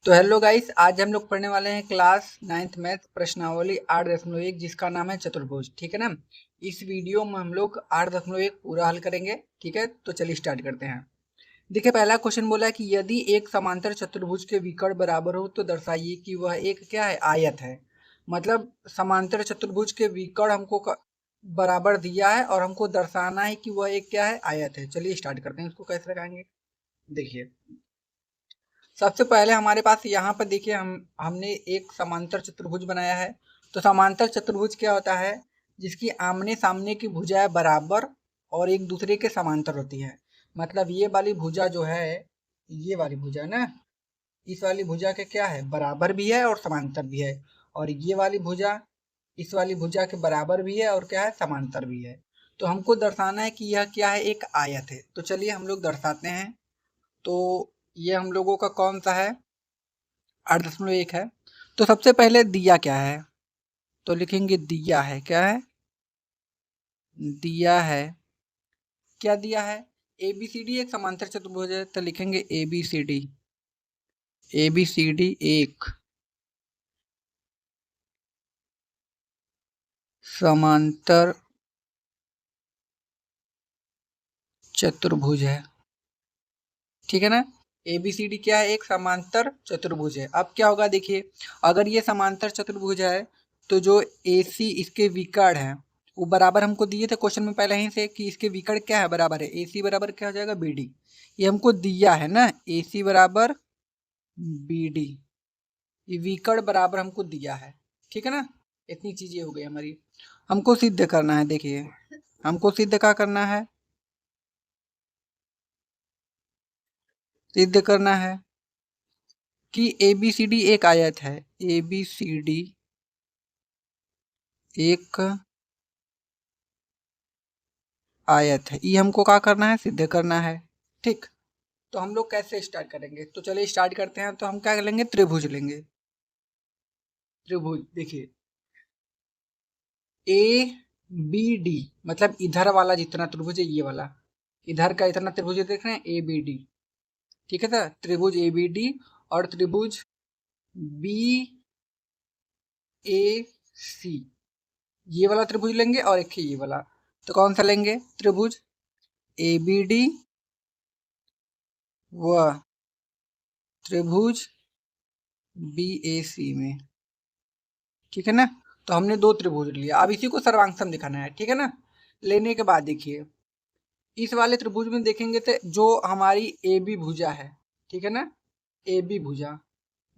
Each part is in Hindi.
तो हेलो गाइस, आज हम लोग पढ़ने वाले हैं क्लास 9th मैथ प्रश्नावली 8.1 जिसका नाम है चतुर्भुज। ठीक है ना। इस वीडियो में हम लोग 8.1 पूरा हल करेंगे। ठीक है, तो चलिए स्टार्ट करते हैं। देखिए, पहला क्वेश्चन बोला है कि यदि एक समांतर चतुर्भुज के विकर्ण बराबर हो तो दर्शाइए कि वह एक क्या है, आयत है। मतलब समांतर चतुर्भुज के विकर्ण हमको बराबर दिया है और हमको दर्शाना है कि वह एक क्या है, आयत है। चलिए स्टार्ट करते हैं। इसको कैसे लगाएंगे, देखिए। सबसे पहले हमारे पास यहाँ पर देखिए, हमने एक समांतर चतुर्भुज बनाया है। तो समांतर चतुर्भुज क्या होता है, जिसकी आमने सामने की भुजाएं बराबर और एक दूसरे के समांतर होती है। मतलब ये वाली भुजा जो है, ये वाली भुजा ना, इस वाली भुजा के क्या है, बराबर भी है और समांतर भी है। और ये वाली भुजा इस वाली भुजा के बराबर भी है और क्या है, समांतर भी है। तो हमको दर्शाना है कि यह क्या है, एक आयत है। तो चलिए हम लोग दर्शाते हैं। तो ये हम लोगों का कौन सा है, 8.1 है। तो सबसे पहले दिया क्या है, तो लिखेंगे दिया है, क्या है, दिया है। क्या दिया है, ए बी सी डी एक समांतर चतुर्भुज है। तो लिखेंगे A B C D, A B C D एक समांतर चतुर्भुज है। ठीक है ना। ए बी सी डी क्या है, एक समांतर चतुर्भुज है। अब क्या होगा, देखिए, अगर ये समांतर चतुर्भुज है तो जो ए सी इसके विकर्ण है वो बराबर हमको दिए थे क्वेश्चन में पहले ही से कि इसके विकर्ण क्या है, बराबर है। ए सी बराबर क्या हो जाएगा, बी डी। ये हमको दिया है ना, ए सी बराबर बी डी, ये विकर्ण बराबर हमको दिया है। ठीक है ना। इतनी चीजें हो गई हमारी। हमको सिद्ध करना है। देखिए, हमको सिद्ध क्या करना है, सिद्ध करना है कि ए बी सी डी एक आयत है। ए बी सी डी एक आयत है। ये हमको क्या करना है, सिद्ध करना है। ठीक। तो हम लोग कैसे स्टार्ट करेंगे, तो चलिए स्टार्ट करते हैं। तो हम क्या लेंगे, त्रिभुज लेंगे। त्रिभुज देखिए, ए बी डी मतलब इधर वाला जितना त्रिभुज है, ये वाला इधर का इतना त्रिभुज देख रहे हैं, ए बी डी। ठीक है था, त्रिभुज ए बी डी और त्रिभुज बी ए सी, ये वाला त्रिभुज लेंगे और एक ये वाला। तो कौन सा लेंगे, त्रिभुज ए बी डी व त्रिभुज बी ए सी में। ठीक है ना। तो हमने दो त्रिभुज लिया, अब इसी को सर्वांगसम दिखाना है। ठीक है ना। लेने के बाद देखिए, इस वाले त्रिभुज में देखेंगे तो जो हमारी ए बी भुजा है, ठीक है ना, ए बी भुजा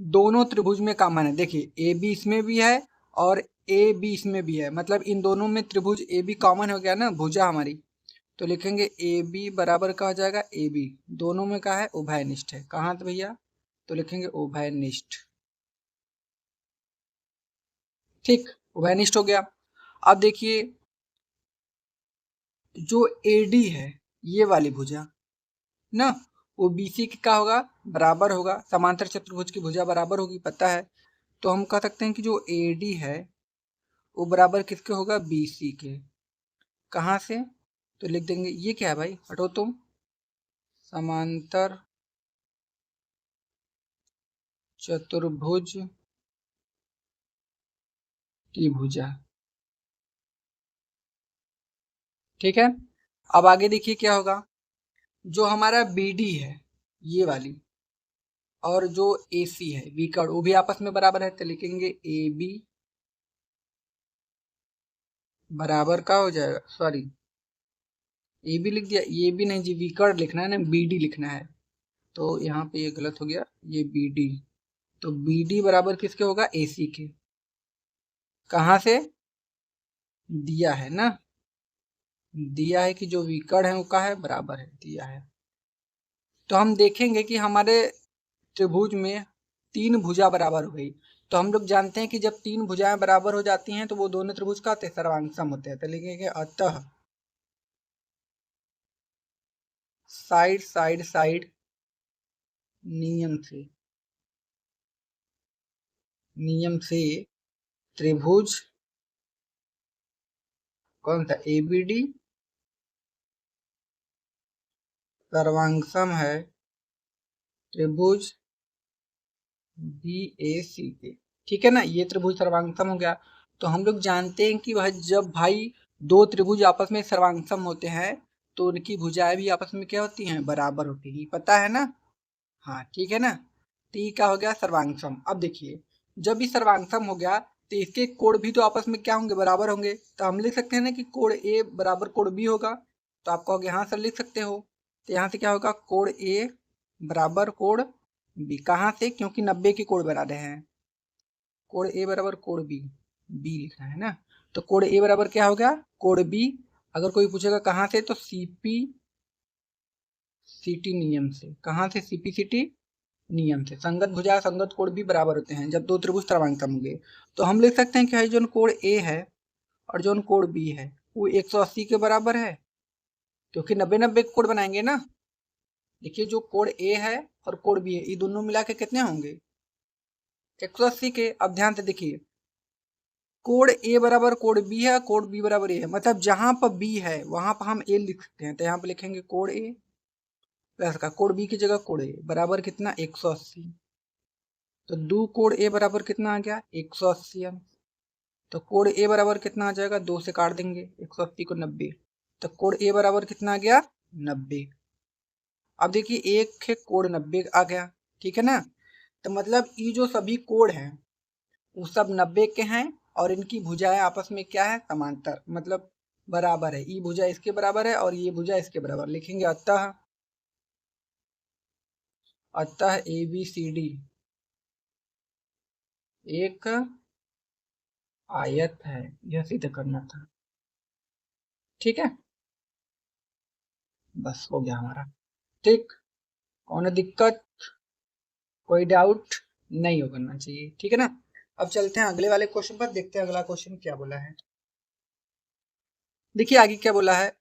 दोनों त्रिभुज में कॉमन है। देखिए, ए बी इसमें भी है और ए बी इसमें भी है, मतलब इन दोनों में त्रिभुज ए बी कॉमन हो गया ना, भुजा हमारी। तो लिखेंगे ए बी बराबर का हो जाएगा ए बी, दोनों में का है, उभयनिष्ठ है। कहाँ तो भैया, तो लिखेंगे उभयनिष्ठ। ठीक, उभयनिष्ठ हो गया। अब देखिए, जो AD है, ये वाली भुजा ना, वो BC की क्या होगा, बराबर होगा। समांतर चतुर्भुज की भुजा बराबर होगी, पता है। तो हम कह सकते हैं कि जो AD है वो बराबर किसके होगा, BC के। कहाँ से, तो लिख देंगे, ये क्या है भाई, हटो तुम, समांतर चतुर्भुज की भुजा। ठीक है। अब आगे देखिए क्या होगा, जो हमारा BD है, ये वाली, और जो AC है विकर्ण, वो भी आपस में बराबर है। तो लिखेंगे AB बराबर का हो जाएगा, सॉरी, ए बी लिख दिया, ये भी नहीं जी, विकर्ण लिखना है ना, बी डी लिखना है। तो यहाँ पे ये गलत हो गया, ये बी डी। तो बी डी बराबर किसके होगा, ए सी के। कहाँ से, दिया है ना, दिया है कि जो विकर्ण है उसका है, बराबर है, दिया है। तो हम देखेंगे कि हमारे त्रिभुज में तीन भुजा बराबर हो गई। तो हम लोग जानते हैं कि जब तीन भुजाएं बराबर हो जाती हैं तो वो दोनों त्रिभुज का सर्वांगसम होते हैं। तो लिखेंगे अतः साइड साइड साइड नियम से, नियम से त्रिभुज कौन सा, ए बी डी सर्वांगसम है त्रिभुज बी ए सी के, ठीक है ना। ये त्रिभुज सर्वांगसम हो गया। तो हम लोग जानते हैं कि वह जब भाई दो त्रिभुज आपस में सर्वांगसम होते हैं तो उनकी भुजाएं भी आपस में क्या होती हैं, बराबर होती हैं, पता है ना। हाँ ठीक है ना। तो ये क्या हो गया, सर्वांगसम। अब देखिए जब ये सर्वांगसम हो गया तो इसके कोण भी तो आपस में क्या होंगे, बराबर होंगे। तो हम लिख सकते हैं ना कि कोण ए बराबर कोण बी होगा। तो आप कहोगे हाँ सर लिख सकते हो। तो यहाँ से क्या होगा, कोण ए बराबर कोण बी। कहाँ से, क्योंकि 90 के कोण बना रहे हैं। कोण ए बराबर कोण बी, बी लिखना है ना। तो कोण ए बराबर क्या हो गया, कोण बी। अगर कोई पूछेगा कहाँ से, तो सीपी सीटी नियम से। कहाँ से, सीपी सीटी नियम से। संगत भुजा संगत कोण भी बराबर होते हैं जब दो त्रिभुज सर्वांगसम होंगे। तो हम लिख सकते हैं कि जो कोण ए है और जो कोण बी है वो 180 के बराबर है, क्योंकि 90-90 कोण बनाएंगे ना। देखिए जो कोण ए है और कोण बी है ये दोनों मिला के कितने होंगे, 180 के। अब ध्यान से देखिए कोण ए बराबर कोण बी है, कोण बी बराबर ए है, मतलब जहां पर बी है वहां पर हम ए लिख सकते हैं। तो यहाँ पर लिखेंगे कोण ए प्लस का कोण बी की जगह कोण ए बराबर कितना, 180। तो दो कोण ए बराबर कितना आ गया, 180 अंश। तो कोण ए बराबर कितना आ जाएगा, 2 से काट देंगे 180 को 90। तो कोण ए बराबर कितना आ गया, 90। अब देखिए एक है कोण 90 आ गया, ठीक है ना। तो मतलब ये जो सभी कोण हैं वो सब 90 के हैं और इनकी भुजाएं आपस में क्या है, समांतर, मतलब बराबर है। ये भुजा इसके बराबर है और ये भुजा इसके बराबर। लिखेंगे अतः अतः ए बी सी डी एक आयत है, यह सिद्ध करना था। ठीक है, बस हो गया हमारा। ठीक, कौन दिक्कत, कोई डाउट नहीं हो करना चाहिए, ठीक है ना। अब चलते हैं अगले वाले क्वेश्चन पर, देखते हैं अगला क्वेश्चन क्या बोला है। देखिए आगे क्या बोला है,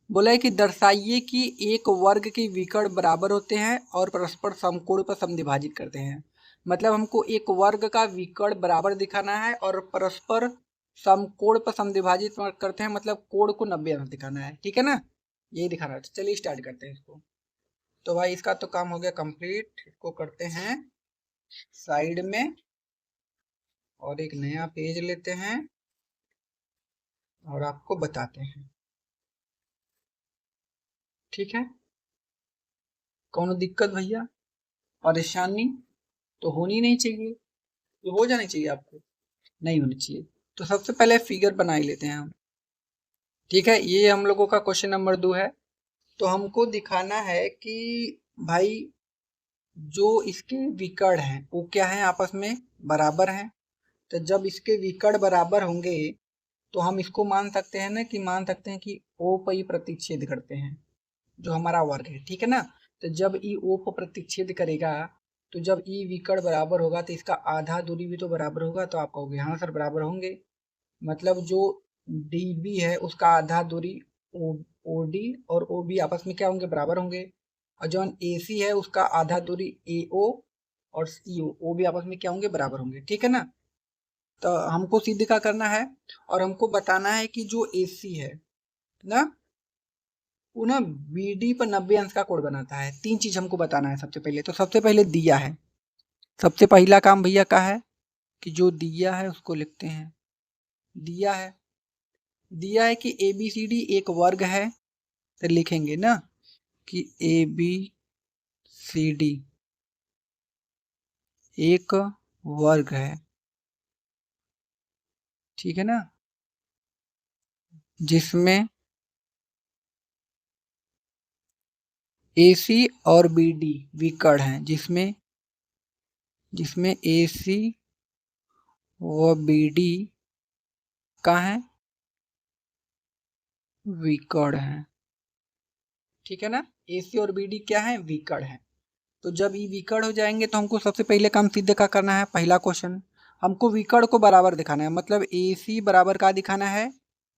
बोला है कि दर्शाइए कि एक वर्ग के विकर्ण बराबर होते हैं और परस्पर समकोण पर समद्विभाजित करते हैं। मतलब हमको एक वर्ग का विकर्ण बराबर दिखाना है और परस्पर समकोण पर समद्विभाजित करते हैं, मतलब कोण को 90 अंश दिखाना है, ठीक है ना। यही दिखाना है। तो चलिए स्टार्ट करते हैं इसको। तो भाई इसका तो काम हो गया कंप्लीट, इसको करते हैं साइड में और एक नया पेज लेते हैं और आपको बताते हैं, ठीक है। कौन दिक्कत भैया, परेशानी तो होनी नहीं चाहिए, तो हो जानी चाहिए आपको, नहीं होनी चाहिए। तो सबसे पहले फिगर बना ही लेते हैं हम, ठीक है। ये हम लोगों का क्वेश्चन नंबर 2 है। तो हमको दिखाना है कि भाई जो इसके विकर्ण हैं वो क्या है, आपस में बराबर हैं। तो जब इसके विकर्ण बराबर होंगे तो हम इसको मान सकते हैं ना, कि मान सकते हैं कि ओ पर ही प्रतिच्छेद करते हैं, जो हमारा वर्ग है, ठीक है ना। तो जब ई ओ पर प्रतिच्छेद करेगा तो जब ई विकर्ण बराबर होगा तो इसका आधा दूरी भी तो बराबर होगा। तो आप कहोगे हाँ सर बराबर होंगे, मतलब जो डी बी है उसका आधा दूरी ओ ओ डी और ओ बी आपस में क्या होंगे, बराबर होंगे। और जो ए सी है उसका आधा दूरी ए ओ और सी ओ भी आपस में क्या होंगे, बराबर होंगे, ठीक है ना। तो हमको सिद्ध क्या करना है, और हमको बताना है कि जो ए सी है ना वो ना बी डी पर 90 अंश का कोण बनाता है। 3 चीज हमको बताना है सबसे पहले। तो सबसे पहले दिया है, सबसे पहला काम भैया का है कि जो दिया है उसको लिखते हैं। दिया है, दिया है कि ए बी सी डी एक वर्ग है। तो लिखेंगे ना कि ए बी सी डी एक वर्ग है, ठीक है ना, जिसमें ए सी और बी डी विकर्ण हैं, जिसमें जिसमें ए सी व बी डी का है, विकर्ण है, ठीक है ना। ए सी और बी डी क्या है, विकर्ण है। तो जब ये विकर्ण हो जाएंगे तो हमको सबसे पहले काम सिद्ध का करना है। पहला क्वेश्चन हमको विकर्ण को बराबर दिखाना है, मतलब ए सी बराबर का दिखाना है,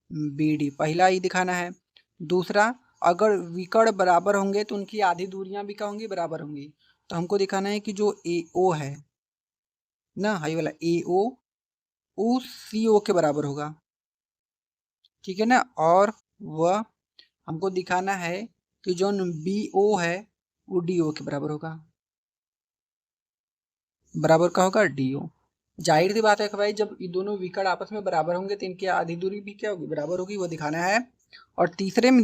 बी डी, पहला ही दिखाना है। दूसरा, अगर विकर्ण बराबर होंगे तो उनकी आधी दूरियां भी क्या होंगी, बराबर होंगी। तो हमको दिखाना है कि जो ए ओ है ना, हाई वाला ए ओ वो सी ओ के बराबर होगा, ठीक है ना। और वह हमको दिखाना है कि जो बी ओ है वो डी ओ के बराबर होगा, बराबर का होगा DO। जाहिर सी बात है कि भाई जब ये दोनों विकर्ण आपस में बराबर होंगे तो इनकी आधी दूरी भी क्या होगी, बराबर होगी, वो दिखाना है। और तीसरे में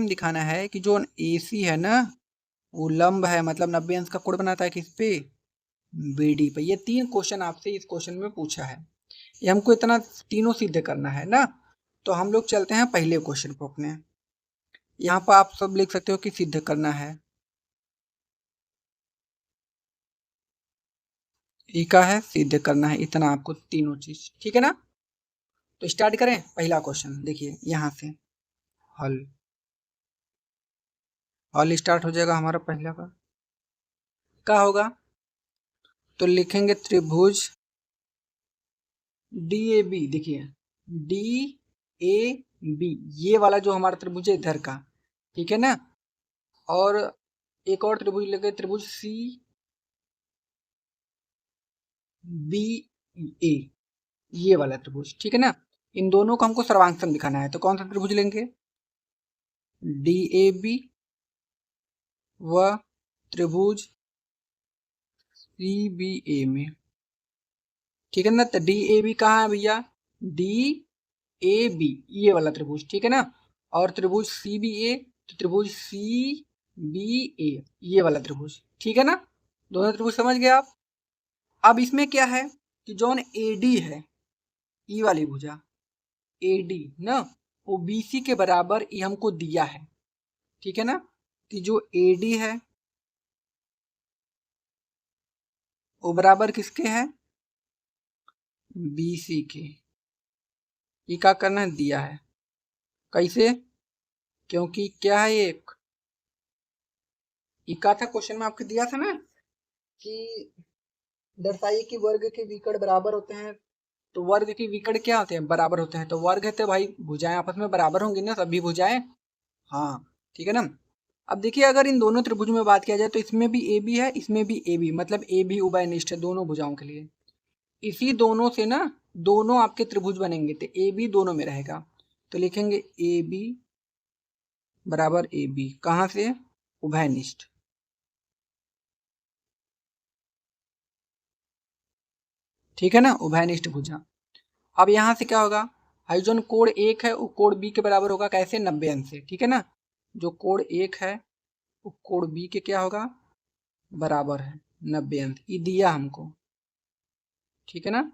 दिखाना है कि जो AC है ना वो लंब है, मतलब 90 अंश का कोण बनाता है किस पे, BD पे। ये 3 क्वेश्चन आपसे इस क्वेश्चन में पूछा है, ये हमको इतना तीनों सिद्ध करना है ना। तो हम लोग चलते हैं पहले क्वेश्चन को अपने। यहाँ पर आप सब लिख सकते हो कि सिद्ध करना है, ई का है सिद्ध करना है, इतना आपको तीनों चीज, ठीक है ना। तो स्टार्ट करें पहला क्वेश्चन, देखिए यहाँ से हल हल स्टार्ट हो जाएगा हमारा पहला का। क्या होगा, तो लिखेंगे त्रिभुज DAB। देखिए DAB ये वाला जो हमारा त्रिभुज है इधर का, ठीक है ना। और एक और त्रिभुज लेंगे, त्रिभुज CBA ये वाला त्रिभुज, ठीक है ना। इन दोनों को हमको सर्वांग दिखाना है, तो कौन सा त्रिभुज लेंगे, DAB व त्रिभुज CBA में, ठीक है ना। तो DAB कहाँ है भैया, DAB ये वाला त्रिभुज, ठीक है ना। और त्रिभुज CBA, तो त्रिभुज CBA ये वाला त्रिभुज, ठीक है ना। दोनों त्रिभुज समझ गए आप। अब इसमें क्या है कि जौन AD है, ई वाली भुजा AD ना, वो BC के बराबर ये हमको दिया है, ठीक है ना। कि जो AD है वो बराबर किसके है, BC के। ये क्या करना है, दिया है, कैसे, क्योंकि क्या है ये का था क्वेश्चन में आपको दिया था ना कि दर्शाइए कि वर्ग के विकर्ण बराबर होते हैं। तो वर्ग के विकर्ण क्या होते हैं, बराबर होते हैं। तो वर्ग है तो भाई भुजाएं आपस में बराबर होंगी ना, सभी भुजाएं, हाँ ठीक है ना। अब देखिए अगर इन दोनों त्रिभुज में बात किया जाए तो इसमें भी AB है, इसमें भी AB, मतलब AB उभयनिष्ठ है दोनों भुजाओं के लिए। इसी दोनों से ना दोनों आपके त्रिभुज बनेंगे, तो AB दोनों में रहेगा। तो लिखेंगे AB बराबर AB, कहाँ से, उभयनिष्ठ, ठीक है ना, उभयनिष्ठ भुजा। अब यहाँ से क्या होगा, हाइजन कोण 1 है वो कोण B के बराबर होगा, कैसे, 90 अंश से, ठीक है ना। जो कोण 1 है वो कोण B के क्या होगा, बराबर है 90 अंश, ये दिया हमको, ठीक है ना।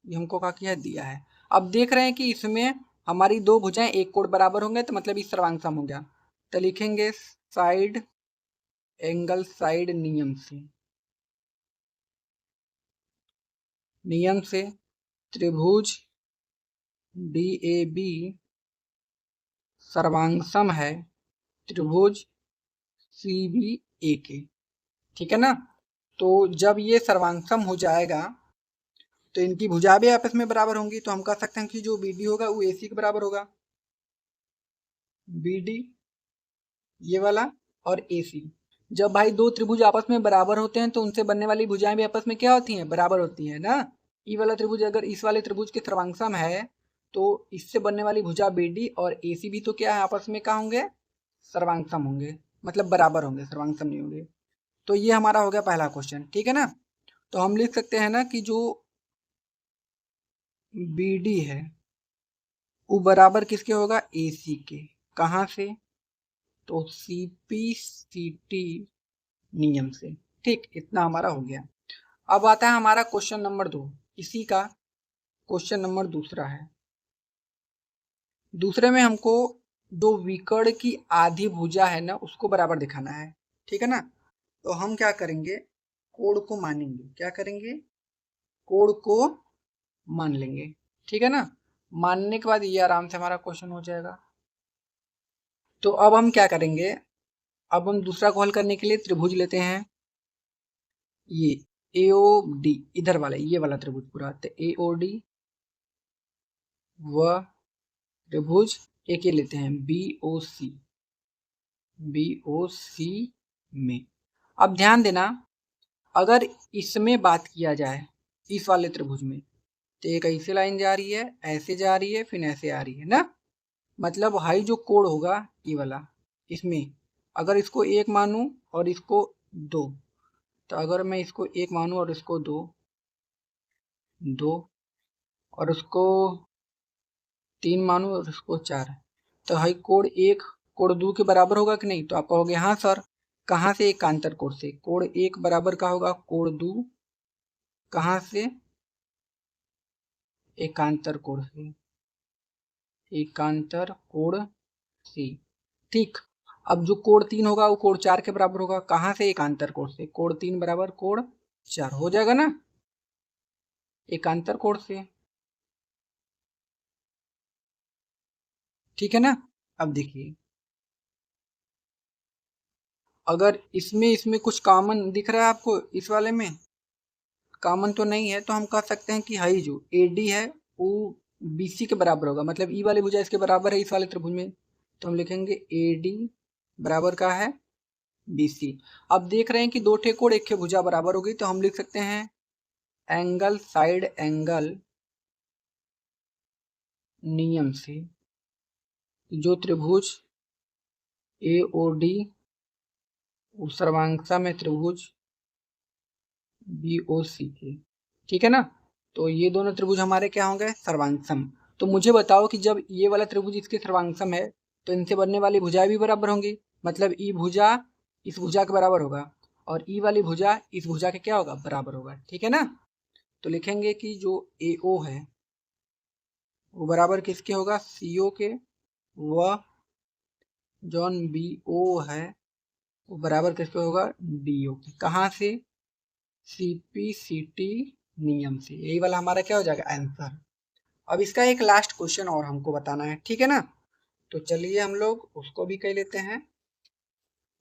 ये हमको क्या किया है, दिया है। अब देख रहे हैं कि इसमें हमारी दो भुजाएं एक कोण बराबर होंगे, तो मतलब इस सर्वांग सम हो गया। तो लिखेंगे साइड एंगल साइड नियम से त्रिभुज DAB सर्वांग सम है त्रिभुज CBA के, ठीक है ना। तो जब ये सर्वांग सम हो जाएगा तो इनकी भुजा भी आपस में बराबर होंगी, तो हम कह सकते हैं कि जो BD होगा वो AC के बराबर होगा, BD ये वाला और AC। जब भाई दो त्रिभुज आपस में बराबर होते हैं तो उनसे बनने वाली भुजाएं भी आपस में क्या होती हैं, बराबर होती हैं ना। ई वाला त्रिभुज अगर इस वाले त्रिभुज के सर्वांगसम है तो इससे बनने वाली भुजा BD और AC भी तो क्या है, आपस में क्या होंगे, सर्वांगसम होंगे, मतलब बराबर होंगे, सर्वांगसम नहीं होंगे। तो ये हमारा हो गया पहला क्वेश्चन, ठीक है ना। तो हम लिख सकते हैं ना कि जो BD है वो बराबर किसके होगा, AC के, कहाँ से, तो CPCT नियम से, ठीक, इतना हमारा हो गया। अब आता है हमारा क्वेश्चन नंबर 2, इसी का क्वेश्चन नंबर दूसरा है। दूसरे में हमको दो विकर्ण की आधी भुजा है ना उसको बराबर दिखाना है, ठीक है ना। तो हम क्या करेंगे, कोण को मानेंगे, क्या करेंगे, कोण को मान लेंगे, ठीक है ना। मानने के बाद ये आराम से हमारा क्वेश्चन हो जाएगा। तो अब हम क्या करेंगे, अब हम दूसरा को हल करने के लिए त्रिभुज लेते हैं, ये AOD इधर वाला, ये वाला त्रिभुज पूरा, तो AOD व त्रिभुज एक ये लेते हैं BOC में। अब ध्यान देना, अगर इसमें बात किया जाए इस वाले त्रिभुज में, तो एक ऐसे लाइन जा रही है, ऐसे जा रही है, फिर ऐसे आ रही है ना, मतलब हाई जो कोण होगा ये वाला इसमें, अगर इसको 1 मानूं और इसको 2, तो अगर मैं इसको 1 मानूं और इसको 2 और उसको 3 मानूं और उसको 4, तो भाई कोण 1 कोण 2 के बराबर होगा कि नहीं? तो आप कहोगे हाँ सर। कहाँ से? एकांतर कोण से। कोण 1 बराबर का होगा कोण 2, कहाँ से? एकांतर कोण से, एकांतर कोण से। ठीक। अब जो कोण 3 होगा वो कोण 4 के बराबर होगा, कहाँ से? एकांतर कोण से। कोण 3 बराबर कोण 4 हो जाएगा ना, एकांतर कोण से। ठीक है ना। अब देखिए, अगर इसमें कुछ कॉमन दिख रहा है आपको, इस वाले में कॉमन तो नहीं है, तो हम कह सकते हैं कि हाई जो AD है वो BC के बराबर होगा, मतलब ई वाली भुजा इसके बराबर है इस वाले त्रिभुज में, तो हम लिखेंगे AD बराबर का है BC। अब देख रहे हैं कि दो ठे कोण एक ठे भुजा बराबर होगी, तो हम लिख सकते हैं एंगल साइड एंगल नियम से जो त्रिभुज AOD सर्वांगसम है त्रिभुज BOC के। ठीक है ना। तो ये दोनों त्रिभुज हमारे क्या होंगे? सर्वांगसम। तो मुझे बताओ कि जब ये वाला त्रिभुज इसके सर्वांगसम है तो इनसे बनने वाली भुजाएं भी बराबर होंगी, मतलब ई भुजा इस भुजा के बराबर होगा और ई वाली भुजा इस भुजा के क्या होगा? बराबर होगा। ठीक है ना। तो लिखेंगे कि जो AO है वो बराबर किसके होगा? CO के, व जौन BO है वो बराबर किसके होगा? DO के। कहाँ से? CP-CT नियम से। यही वाला हमारा क्या हो जाएगा? आंसर। अब इसका एक लास्ट क्वेश्चन और हमको बताना है, ठीक है ना। तो चलिए हम लोग उसको भी कर लेते हैं,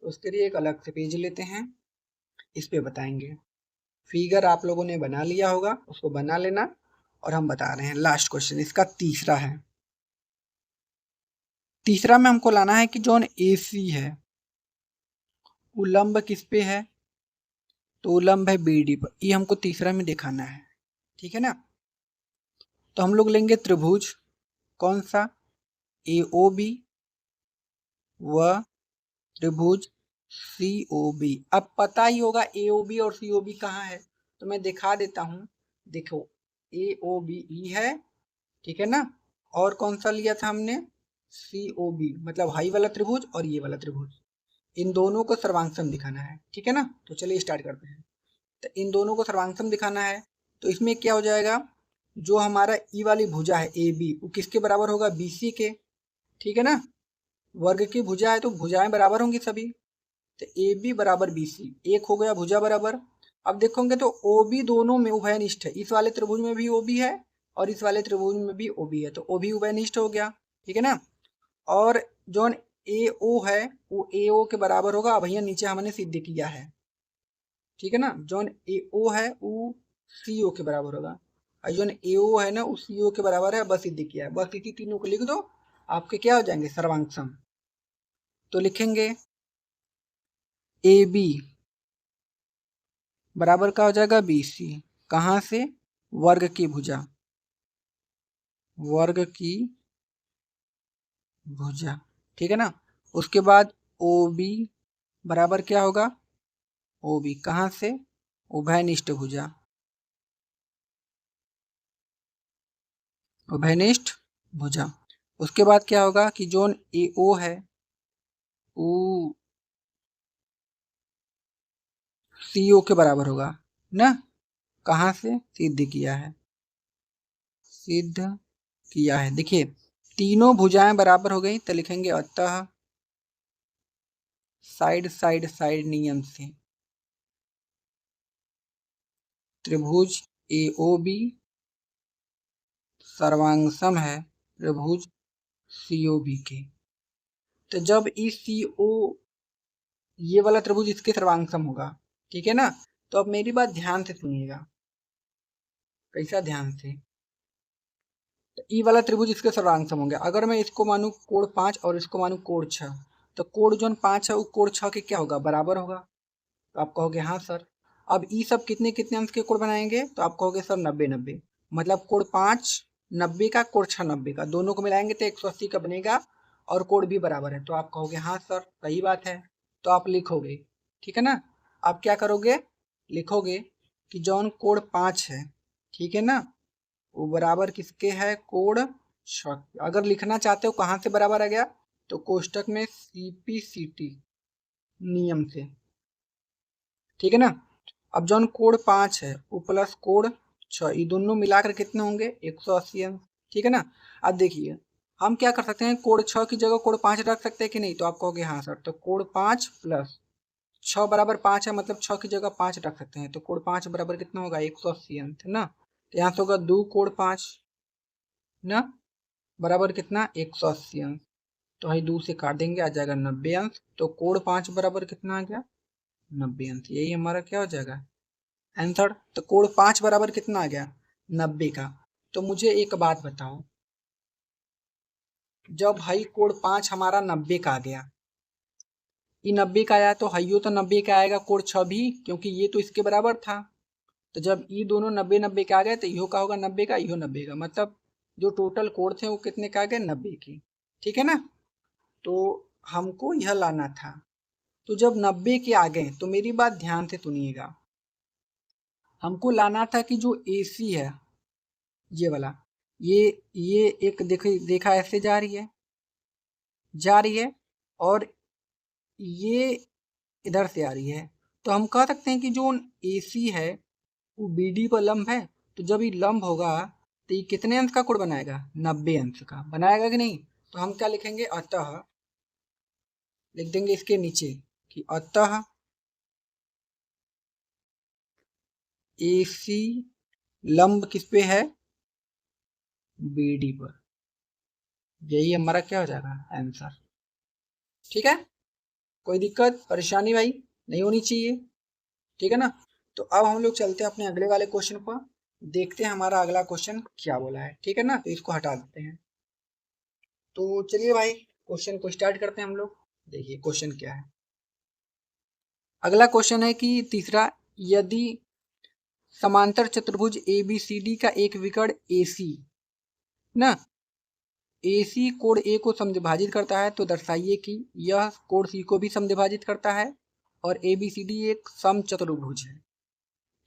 उसके लिए एक अलग से पेज लेते हैं, इस पे बताएंगे। फिगर आप लोगों ने बना लिया होगा, उसको बना लेना, और हम बता रहे हैं लास्ट क्वेश्चन इसका तीसरा है। तीसरा में हमको लाना है कि जौन AC है उलंब किस पे है? तो उलंब है BD पर। ये हमको तीसरा में दिखाना है। ठीक है ना। तो हम लोग लेंगे त्रिभुज कौन सा? AOB व त्रिभुज COB। अब पता ही होगा AOB और COB कहाँ है, तो मैं दिखा देता हूँ। देखो AOBE है, ठीक है ना। और कौन सा लिया था हमने? COB, मतलब हाई वाला त्रिभुज और ये वाला त्रिभुज। इन दोनों को सर्वांगसम दिखाना है, ठीक है ना। तो चलिए स्टार्ट करते हैं। तो इन दोनों को सर्वांगसम दिखाना है, तो इसमें क्या हो जाएगा? जो हमारा ई वाली भुजा है AB वो किसके बराबर होगा? BC के। ठीक है ना। वर्ग की भुजा है तो भुजाएं बराबर होंगी सभी, तो AB बराबर BC, एक हो गया भुजा बराबर। अब देखोगे तो OB दोनों में उभयनिष्ठ है, इस वाले त्रिभुज में भी OB है और इस वाले त्रिभुज में भी OB है, तो OB उभयनिष्ठ हो गया। ठीक है ना। और जो AO है वो AO के बराबर होगा, अब भैया नीचे हमने सिद्ध किया है। ठीक है ना। जो AO है वो CO के बराबर होगा, और जो AO है ना वो CO के बराबर है, बस सिद्ध किया है। बस इसी तीनों को लिख दो, आपके क्या हो जाएंगे? सर्वांगसम। तो लिखेंगे AB बराबर का हो जाएगा BC, कहाँ से? वर्ग की भुजा, वर्ग की भुजा। ठीक है ना। उसके बाद OB बराबर क्या होगा? OB कहाँ से? उभयनिष्ठ भुजा, उभयनिष्ठ भुजा। उसके बाद क्या होगा कि जोन AO है वो CO के बराबर होगा ना, कहाँ से? सिद्ध किया है, सिद्ध किया है। देखिए तीनों भुजाएं बराबर हो गई, तो लिखेंगे अतः साइड साइड साइड नियम से त्रिभुज AOB सर्वांगसम है त्रिभुज COB के। तो जब ECO ये वाला त्रिभुज इसके सर्वांगसम होगा, ठीक है ना। तो अब मेरी बात ध्यान से सुनिएगा। कैसा? ध्यान से। तो ई वाला त्रिभुज इसके सर्वांगसम होंगे। अगर मैं इसको मानूं कोण 5 और इसको मानूं कोण 6, तो कोण जो 5 है वो कोण 6 के क्या होगा? बराबर होगा। तो आप कहोगे हाँ सर। अब ई सब कितने कितने अंश के कोण बनाएंगे? तो आप कहोगे सर 90-90, मतलब कोण 5 90 का, कोण 6 90 का, दोनों को मिलाएंगे तो 180 का बनेगा और कोण भी बराबर है। तो आप कहोगे हाँ सर सही बात है। तो आप लिखोगे, ठीक है ना। आप क्या करोगे, लिखोगे कि जौन कोड 5 है, ठीक है ना, वो बराबर किसके है, कोड 6। अगर लिखना चाहते हो कहाँ से बराबर आ गया, तो कोष्टक में CPCT नियम से, ठीक है ना। अब जौन कोड 5 है वो प्लस कोड 6, ये दोनों मिलाकर कितने होंगे, 180 अंक, ठीक है ना। अब देखिए हम क्या कर सकते हैं, कोड 6 की जगह कोड 5 रख सकते हैं कि नहीं, तो आप कहोगे हाँ सर, तो कोड 5 प्लस 6 बराबर 5 है, मतलब 6 की जगह 5 रख सकते हैं, तो कोड 5 बराबर कितना होगा, 180 अंक, है ना। तो यहाँ से होगा 2 कोड 5 ना, बराबर कितना, 180 अंक। तो वही 2 से काट देंगे, आ जाएगा 90 अंक। तो कोड 5 बराबर कितना आ गया, 90 अंक। यही हमारा क्या हो जाएगा, आंसर। तो कोड 5 बराबर कितना आ गया, 90 का। तो मुझे एक बात बताओ, जब भाई कोड 5 हमारा 90 का आ गया, ये 90 का आया, तो हाइयो तो 90 का आएगा कोड 6 भी, क्योंकि ये तो इसके बराबर था। तो जब ये दोनों 90-90 के आ गए, तो इहो का होगा 90 का, इहो 90 का, मतलब जो टोटल कोड थे वो कितने का आ गए, 90 की, ठीक है ना। तो हमको यह लाना था। तो जब 90 के आ गए, तो मेरी बात ध्यान से सुनिएगा, हमको लाना था कि जो AC है, ये वाला, ये ये एक देखा ऐसे जा रही है, और ये इधर से आ रही है। तो हम कह सकते हैं कि जो AC है वो BD पर लंब है। तो जब ये लंब होगा, तो ये कितने अंश का कोण बनाएगा, 90 अंश का बनाएगा कि नहीं। तो हम क्या लिखेंगे, अतः, लिख देंगे इसके नीचे कि अतः AC लंब किस पे है, BD पर। यही हमारा क्या हो जाएगा, आंसर, ठीक है। कोई दिक्कत परेशानी भाई नहीं होनी चाहिए, ठीक है ना। तो अब हम लोग चलते हैं अपने अगले वाले क्वेश्चन पर, देखते हैं हमारा अगला क्वेश्चन क्या बोला है, ठीक है ना। तो इसको हटा देते हैं। तो चलिए भाई क्वेश्चन को स्टार्ट करते हैं हम लोग। देखिए क्वेश्चन क्या है। अगला क्वेश्चन है कि तीसरा, यदि समांतर चतुर्भुज ABCD का एक विकर्ण AC ना, AC कोण A को समद्विभाजित करता है, तो दर्शाइए कि यह कोण C को भी समद्विभाजित करता है, और ABCD एक समचतुर्भुज है,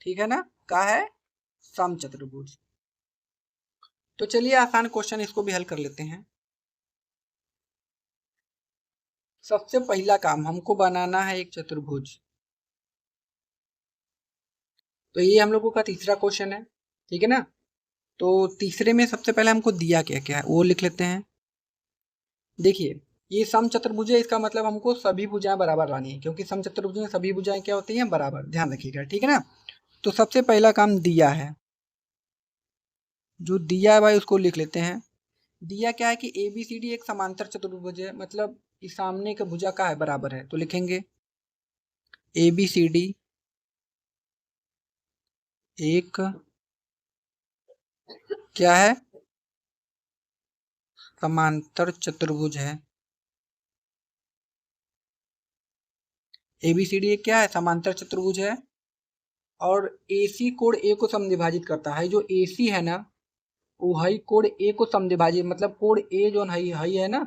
ठीक है ना, क्या है, समचतुर्भुज। तो चलिए आसान क्वेश्चन, इसको भी हल कर लेते हैं। सबसे पहला काम हमको बनाना है एक चतुर्भुज। तो ये हम लोगों का तीसरा क्वेश्चन है, ठीक है ना। तो तीसरे में सबसे पहले हमको दिया क्या क्या है वो लिख लेते हैं। देखिए ये समचतुर्भुज है, इसका मतलब हमको सभी भुजाएं बराबर लानी है, क्योंकि समचतुर्भुज में सभी भुजाएं क्या होती हैं, बराबर, ध्यान रखिएगा, ठीक है ना। तो सबसे पहला काम दिया है, जो दिया है भाई उसको लिख लेते हैं। दिया क्या है कि ABCD एक समांतर चतुर्भुज है, मतलब इस सामने का भुजा का है, बराबर है, तो लिखेंगे ABCD एक क्या है, समांतर चतुर्भुज है। ABCD एक क्या है, समांतर चतुर्भुज है, और AC कोण A को समद्विभाजित करता है। जो AC है ना, वो हई कोण A को समद्विभाजित, मतलब कोण A जो हई हई है ना,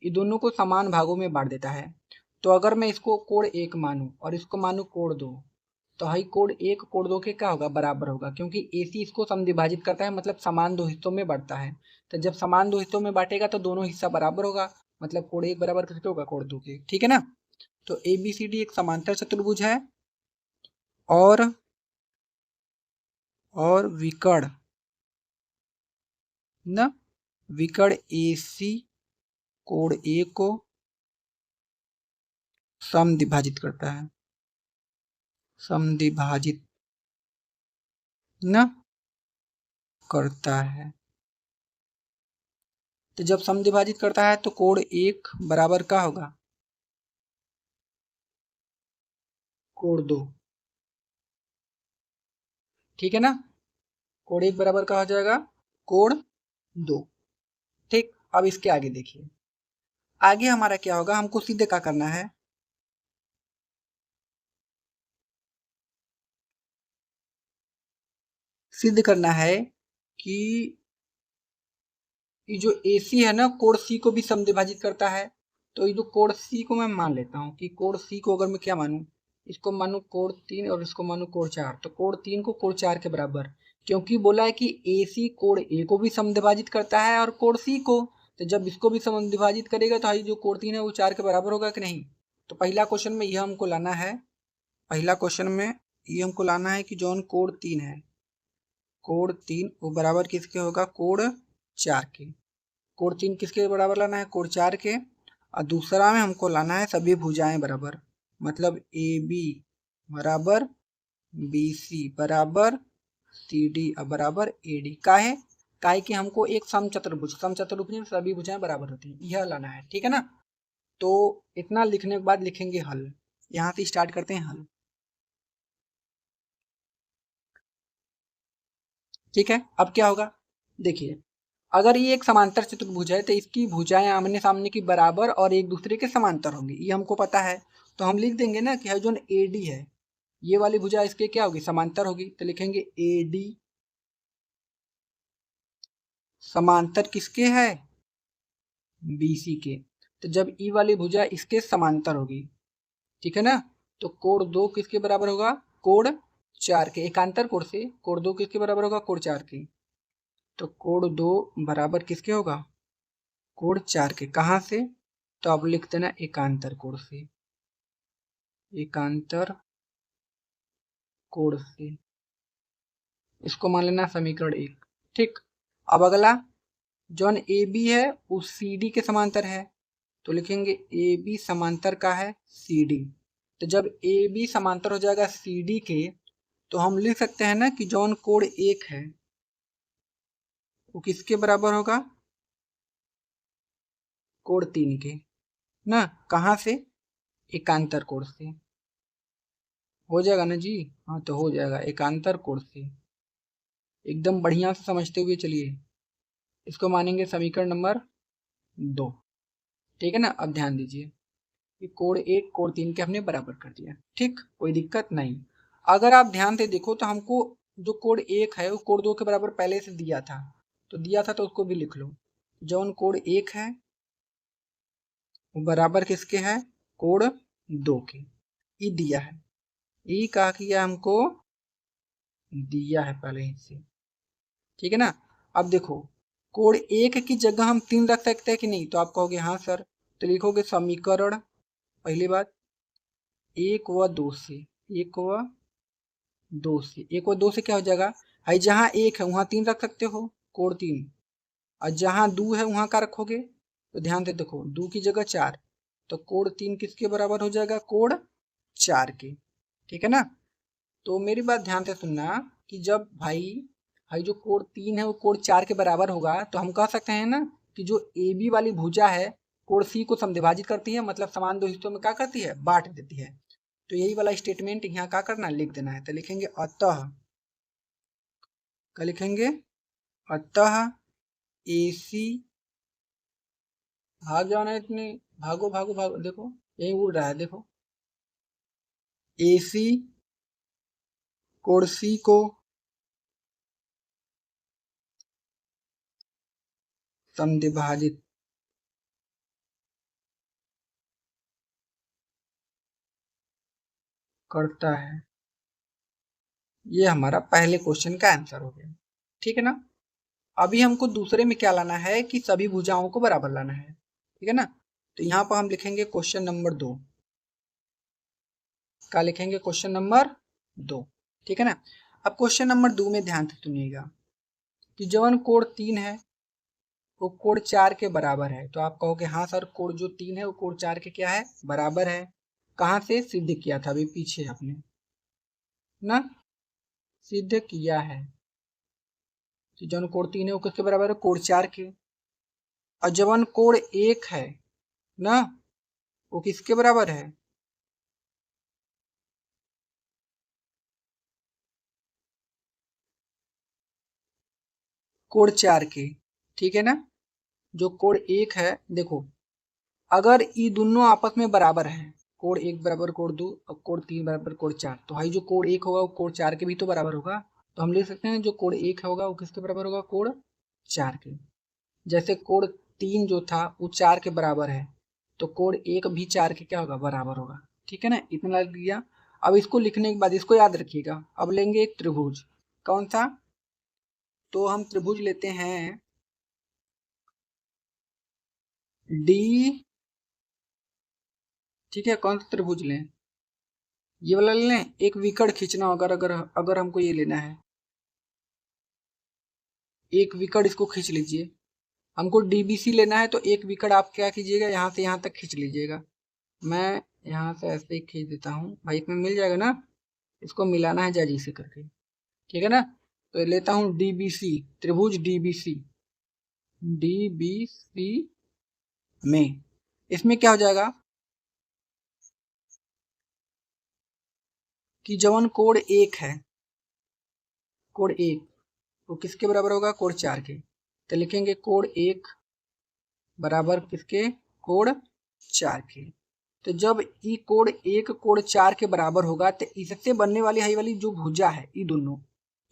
ये दोनों को समान भागों में बांट देता है। तो अगर मैं इसको कोण 1 मानूं और इसको मानूं कोण 2, तो हई कोण 1 कोण 2 के क्या होगा, बराबर होगा, क्योंकि AC इसको समद्विभाजित करता है, मतलब समान दो हिस्सों में बांटता है। तो जब समान दो हिस्सों में बांटेगा तो दोनों हिस्सा बराबर होगा, मतलब कोण 1 बराबर किसके होगा, कोण 2 के, ठीक है ना। तो ABCD एक समांतर चतुर्भुज है, और विकर्ण न, विकर्ण AC कोण A को समद्विभाजित करता है, समद्विभाजित न करता है। तो जब समद्विभाजित करता है तो कोण 1 बराबर का होगा, कोण 2, ठीक है ना। कोण 1 बराबर का हो जाएगा, कोण 2, ठीक। अब इसके आगे देखिए, आगे हमारा क्या होगा, हमको सीधे क्या करना है, सिद्ध करना है कि ये जो AC है ना, कोण C को भी समद्विभाजित करता है। तो ये जो कोड सी को मैं मान लेता हूँ कि कोड सी को अगर मैं क्या मानूँ, इसको मानूँ कोड 3 और इसको मानूँ कोड 4, तो कोड 3 को कोड 4 के बराबर, क्योंकि बोला है कि ए सी कोड ए को भी समविभाजित करता है और कोड सी को, तो जब इसको भी समविभाजित करेगा तो जो कोड 3 है वो 4 के बराबर होगा कि नहीं। तो पहला क्वेश्चन में यह हमको लाना है, पहला क्वेश्चन में ये हमको लाना है कि जौन कोड 3 है, कोड 3 वो बराबर किसके होगा, कोड 4 के। कोड 3 किसके बराबर लाना है, कोड 4 के। और दूसरा में हमको लाना है सभी भुजाएं बराबर, मतलब ए बी बराबर बी सी बराबर सी डी बराबर ए डी। काहे कि हमको एक समचतुर्भुज में सभी भुजाएं बराबर होती हैं, यह लाना है, ठीक है ना। तो इतना लिखने के बाद लिखेंगे हल। यहाँ से स्टार्ट करते हैं हल, ठीक है। अब क्या होगा, देखिए अगर ये एक समांतर चतुर्भुज है तो इसकी भुजाएं आमने सामने की बराबर और एक दूसरे के समांतर होंगी, ये हमको पता है। तो हम लिख देंगे ना कि जो ए डी है, ये वाली भुजा इसके क्या होगी, समांतर होगी। तो लिखेंगे ए डी समांतर किसके है, बी सी के। तो जब ई वाली भुजा इसके समांतर होगी, ठीक है ना, तो कोण 2 किसके बराबर होगा, कोण 4 के। एकांतर कोण से कोण 2 किसके बराबर होगा, कोण 4 के। तो कोण 2 बराबर किसके होगा, कोण 4 के। कहाँ से, तो अब लिख देना एकांतर कोण से, एकांतर कोण से। इसको मान लेना समीकरण 1, ठीक। अब अगला जौन ए बी है वो सी डी के समांतर है, तो लिखेंगे ए बी समांतर का है सी डी। तो जब ए बी समांतर हो जाएगा सी डी के, तो हम लिख सकते हैं ना कि जौन कोण 1 है वो किसके बराबर होगा, कोण 3 के ना। कहाँ से, एकांतर कोण से। हो जाएगा ना जी, हाँ तो हो जाएगा एकांतर कोण से। एकदम बढ़िया से समझते हुए चलिए, इसको मानेंगे समीकरण नंबर 2, ठीक है ना। अब ध्यान दीजिए कि कोण 1 कोण 3 के हमने बराबर कर दिया, ठीक, कोई दिक्कत नहीं। अगर आप ध्यान से देखो तो हमको जो कोण 1 है वो कोण 2 के बराबर पहले से दिया था, तो उसको भी लिख लो। जौन कोण 1 है वो बराबर किसके है, कोण 2 के। ये दिया है, ये कहा किया हमको दिया है पहले ही से, ठीक है ना। अब देखो कोण 1 की जगह हम 3 रख सकते हैं कि नहीं, तो आप कहोगे हाँ सर। तो लिखोगे समीकरण, पहली बात 1 व 2 से, 1 व 2 से, 1 व 2 से क्या हो जाएगा, भाई जहाँ 1 है वहाँ 3 रख सकते हो, कोण 3। और जहाँ 2 है वहाँ का रखोगे, तो ध्यान से देखो 2 की जगह 4, तो कोण 3 किसके बराबर हो जाएगा, कोण 4 के, ठीक है ना। तो मेरी बात ध्यान से सुनना कि जब भाई जो कोण 3 है वो कोण 4 के बराबर होगा, तो हम कह सकते हैं ना कि जो ए बी वाली भुजा है कोण सी को समद्विभाजित करती है, मतलब समान दो हिस्सों में क्या करती है, बांट देती है। तो यही वाला स्टेटमेंट यहाँ क्या करना, लिख देना है। तो लिखेंगे अतः, क्या लिखेंगे, अतः ए सी, भाग जाना है इतने, भागो भागो भागो, देखो यही उड़ रहा है, देखो ए सी कोण सी को समद्विभाजित करता है। ये हमारा पहले क्वेश्चन का आंसर हो गया, ठीक है ना। अभी हमको दूसरे में क्या लाना है कि सभी भुजाओं को बराबर लाना है, ठीक है ना। तो यहाँ पर हम लिखेंगे क्वेश्चन नंबर 2, क्या लिखेंगे, क्वेश्चन नंबर 2, ठीक है ना। अब क्वेश्चन नंबर 2 में ध्यान से सुनिएगा कि जवन कोण 3 है वो कोण 4 के बराबर है। तो आप कहोगे हाँ सर, कोण जो 3 है वो कोण 4 के क्या है, बराबर है। कहाँ से सिद्ध किया था, अभी पीछे आपने ना सिद्ध किया है कि जवन कोण 3 है वो किसके बराबर है, कोण 4 के। और जवन कोण 1 है ना वो किसके बराबर है, कोण 4 के, ठीक है ना। जो कोण 1 है, देखो अगर ये दोनों आपस में बराबर हैं, कोण 1 बराबर कोण 2 और कोण 3 बराबर कोण 4, तो भाई जो कोण 1 होगा वो कोण 4 के भी तो बराबर होगा। तो हम लिख सकते हैं जो कोण 1 होगा वो किसके बराबर होगा, कोण 4 के। जैसे कोण 3 जो था वो 4 के बराबर है, तो कोण 1 भी 4 के क्या होगा, बराबर होगा। ठीक है ना, इतना लग गया। अब इसको लिखने के बाद इसको याद रखिएगा। अब लेंगे एक त्रिभुज, कौन सा, तो हम त्रिभुज लेते हैं डी। ठीक है, कौन सा त्रिभुज लें, ये वाला ले लें। एक विकर्ण खींचना होगा, अगर हमको ये लेना है, एक विकर्ण इसको खींच लीजिए। हमको डीबीसी लेना है, तो एक विकर्ण आप क्या कीजिएगा, यहाँ से यहाँ तक खींच लीजिएगा। मैं यहाँ से ऐसे ही खींच देता हूँ भाई, इसमें मिल जाएगा ना, इसको मिलाना है जाजी से करके। ठीक है ना, तो लेता हूँ डीबीसी, त्रिभुज डीबीसी। डीबीसी में इसमें क्या हो जाएगा कि जवन कोण 1 है, कोण 1 वो किसके बराबर होगा, कोण 4 के। तो लिखेंगे कोण 1 बराबर किसके, कोण 4 के। तो जब ई कोण 1 कोण 4 के बराबर होगा, तो इससे बनने वाली हाई वाली जो भुजा है, ये दोनों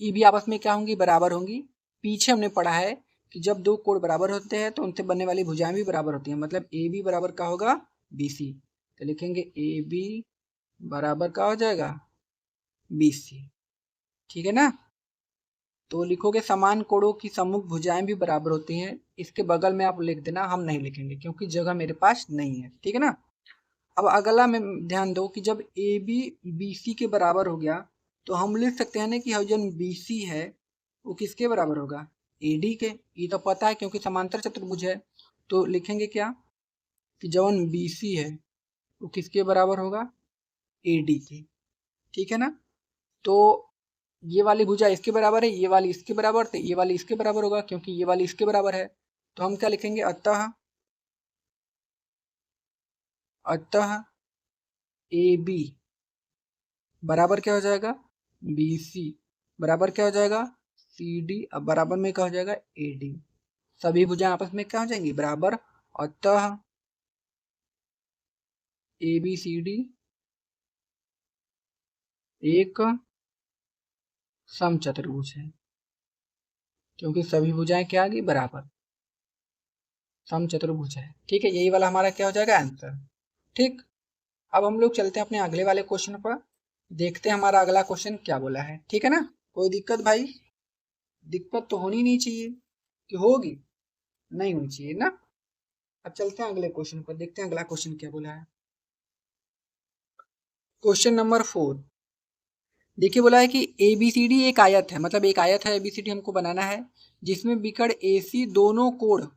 ये भी आपस में क्या होंगी, बराबर होंगी। पीछे हमने पढ़ा है कि जब दो कोण बराबर होते हैं तो उनसे बनने वाली भुजाएं भी बराबर होती हैं। मतलब ए बी बराबर का होगा बी सी, तो लिखेंगे ए बी बराबर का हो जाएगा बी सी। ठीक है ना, तो लिखोगे समान कोणों की सम्मुख भुजाएं भी बराबर होती हैं। इसके बगल में आप लिख देना, हम नहीं लिखेंगे क्योंकि जगह मेरे पास नहीं है। ठीक है ना, अब अगला में ध्यान दो कि जब ए बी बी सी के बराबर हो गया, तो हम लिख सकते हैं ना कि जो बी सी है वो किसके बराबर होगा, ए डी के। ये तो पता है क्योंकि समांतर चतुर्भुज है। तो लिखेंगे क्या कि जवन बी सी है वो किसके बराबर होगा, ए डी के। ठीक है ना, तो ये वाली भुजा इसके बराबर है, ये वाली इसके बराबर, तो ये वाली इसके बराबर होगा क्योंकि ये वाली इसके बराबर है। तो हम क्या लिखेंगे, अतः ए बी बराबर क्या हो जाएगा, बी सी बराबर क्या हो जाएगा, सी डी। अब बराबर में क्या हो जाएगा, ए डी। सभी भुजाएं आपस में क्या हो जाएंगी, बराबर। अतः ए बी सी डी एक समचतुर्भुज है, क्योंकि सभी भुजाएं क्या आ गई, बराबर, समचतुर्भुज है। ठीक है, यही वाला हमारा क्या हो जाएगा, आंसर। ठीक, अब हम लोग चलते हैं अपने अगले वाले क्वेश्चन पर, देखते हैं हमारा अगला क्वेश्चन क्या बोला है। ठीक है ना, कोई दिक्कत भाई, दिक्कत तो होनी नहीं चाहिए, कि होगी, नहीं होनी चाहिए ना। अब चलते हैं अगले क्वेश्चन पर, देखते हैं अगला क्वेश्चन क्या बोला है। क्वेश्चन नंबर 4, देखिए बोला है कि ए बी सी डी एक आयत है, मतलब एक आयत है, ए बी सी डी हमको बनाना है, जिसमें विकर्ण ए सी दोनों कोण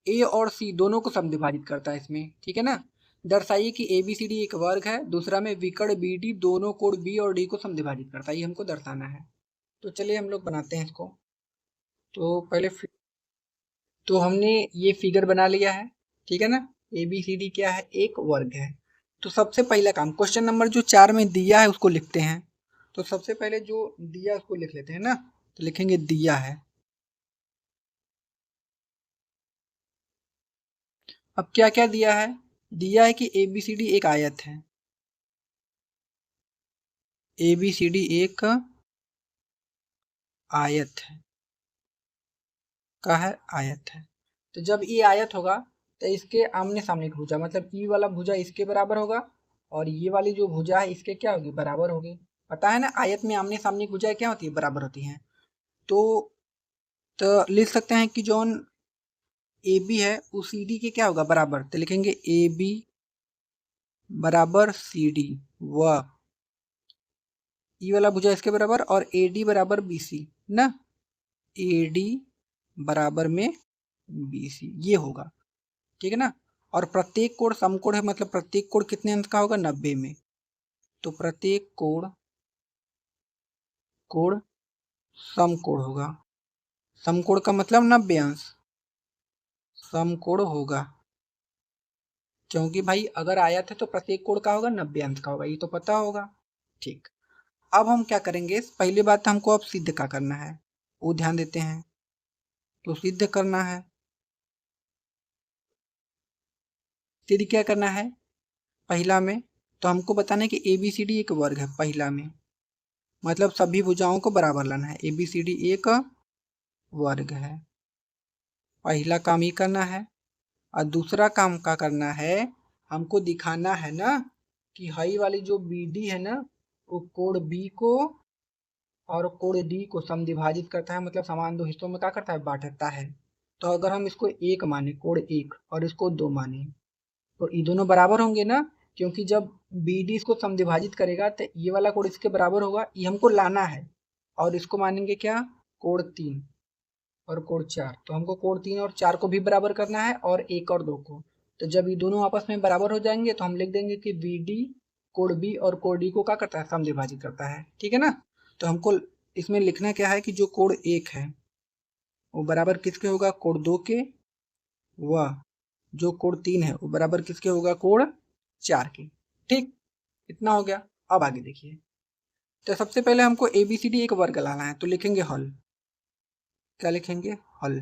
ए और सी दोनों को समद्विभाजित करता है इसमें। ठीक है ना, दर्शाइए कि ए बी सी डी एक वर्ग है, दूसरा में विकर्ण बी डी दोनों कोण बी और डी को समद्विभाजित करता है, ये हमको दर्शाना है। तो चलिए हम लोग बनाते हैं इसको। तो पहले तो हमने ये फिगर बना लिया है। ठीक है ना, ए बी सी डी क्या है, एक वर्ग है। तो सबसे पहला काम, क्वेश्चन नंबर जो 4 में दिया है उसको लिखते हैं। तो सबसे पहले जो दिया उसको लिख लेते हैं ना, तो लिखेंगे दिया है। अब क्या क्या दिया है, दिया है कि ए बी सी डी एक आयत है, ए बी सी डी एक आयत है, का है, आयत है। तो जब ये आयत होगा तो इसके आमने सामने की भुजा, मतलब ई वाला भुजा इसके बराबर होगा, और ये वाली जो भुजा है इसके क्या होगी, बराबर होगी। पता है ना, आयत में आमने सामने की भुजाएं क्या होती है, बराबर होती हैं। तो लिख सकते हैं कि जो ए बी है वो सी डी के क्या होगा, बराबर। तो लिखेंगे ए बी बराबर सी डी व ई वाला भुजा इसके बराबर, और ए डी बराबर बी सी ना, ए डी बराबर में बी सी, ये होगा। ठीक है ना, और प्रत्येक कोण समकोण है, मतलब प्रत्येक कोण कितने अंश का होगा, 90 में। तो प्रत्येक कोण समकोण होगा, समकोण का मतलब 90 अंश समकोण होगा, क्योंकि भाई अगर आयत है तो प्रत्येक कोण का होगा, 90 अंश का होगा, ये तो पता होगा। ठीक, अब हम क्या करेंगे, पहली बात हमको अब सिद्ध क्या करना है वो ध्यान देते हैं। तो सिद्ध करना है, सिद्ध क्या करना है, पहला में तो हमको बताना है कि ए बी सी डी एक वर्ग है, पहला में मतलब सभी भुजाओं को बराबर लाना है, ए बी सी डी एक वर्ग है, पहला काम ये करना है। और दूसरा काम क्या करना है हमको दिखाना है ना कि हाई वाली जो बी डी है ना वो कोण बी को और कोण डी को समद्विभाजित करता है, मतलब समान दो हिस्सों में क्या करता है, बांटता है। तो अगर हम इसको एक माने कोण एक और इसको दो माने तो ये दोनों बराबर होंगे ना, क्योंकि जब बी डी इसको समद्विभाजित करेगा तो ये वाला कोण इसके बराबर होगा, ये हमको लाना है। और इसको मानेंगे क्या, कोण तीन और कोण चार। तो हमको कोण तीन और चार को भी बराबर करना है और एक और दो को। तो जब ये दोनों आपस में बराबर हो जाएंगे तो हम लिख देंगे कि बी डी कोण बी और कोण डी को क्या करता है, समद्विभाजित करता है। ठीक है ना। तो हमको इसमें लिखना क्या है कि जो कोण एक है वो बराबर किसके होगा, कोण दो के, व जो कोण तीन है वो बराबर किसके होगा, कोण चार के। ठीक, इतना हो गया। अब आगे देखिए। तो सबसे पहले हमको एबीसीडी एक वर्ग लाना है, तो लिखेंगे हल। क्या लिखेंगे, हल।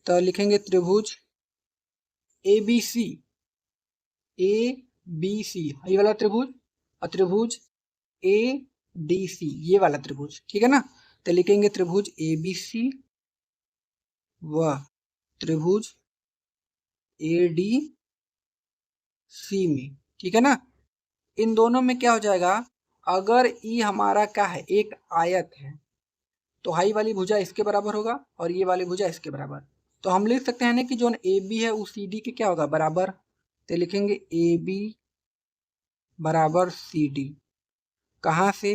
तो लिखेंगे त्रिभुज ए बी सी, ए बी सी ये वाला त्रिभुज, और त्रिभुज ए डी सी ये वाला त्रिभुज। ठीक है ना। तो लिखेंगे त्रिभुज ए बी सी व त्रिभुज ए डी सी में। ठीक है ना। इन दोनों में क्या हो जाएगा, अगर ई हमारा क्या है, एक आयत है, तो हाई वाली भुजा इसके बराबर होगा और ये वाली भुजा इसके बराबर। तो हम लिख सकते हैं ना कि जो ए बी है वो सी डी के क्या होगा, बराबर। तो लिखेंगे ए बी बराबर सी डी। कहाँ से,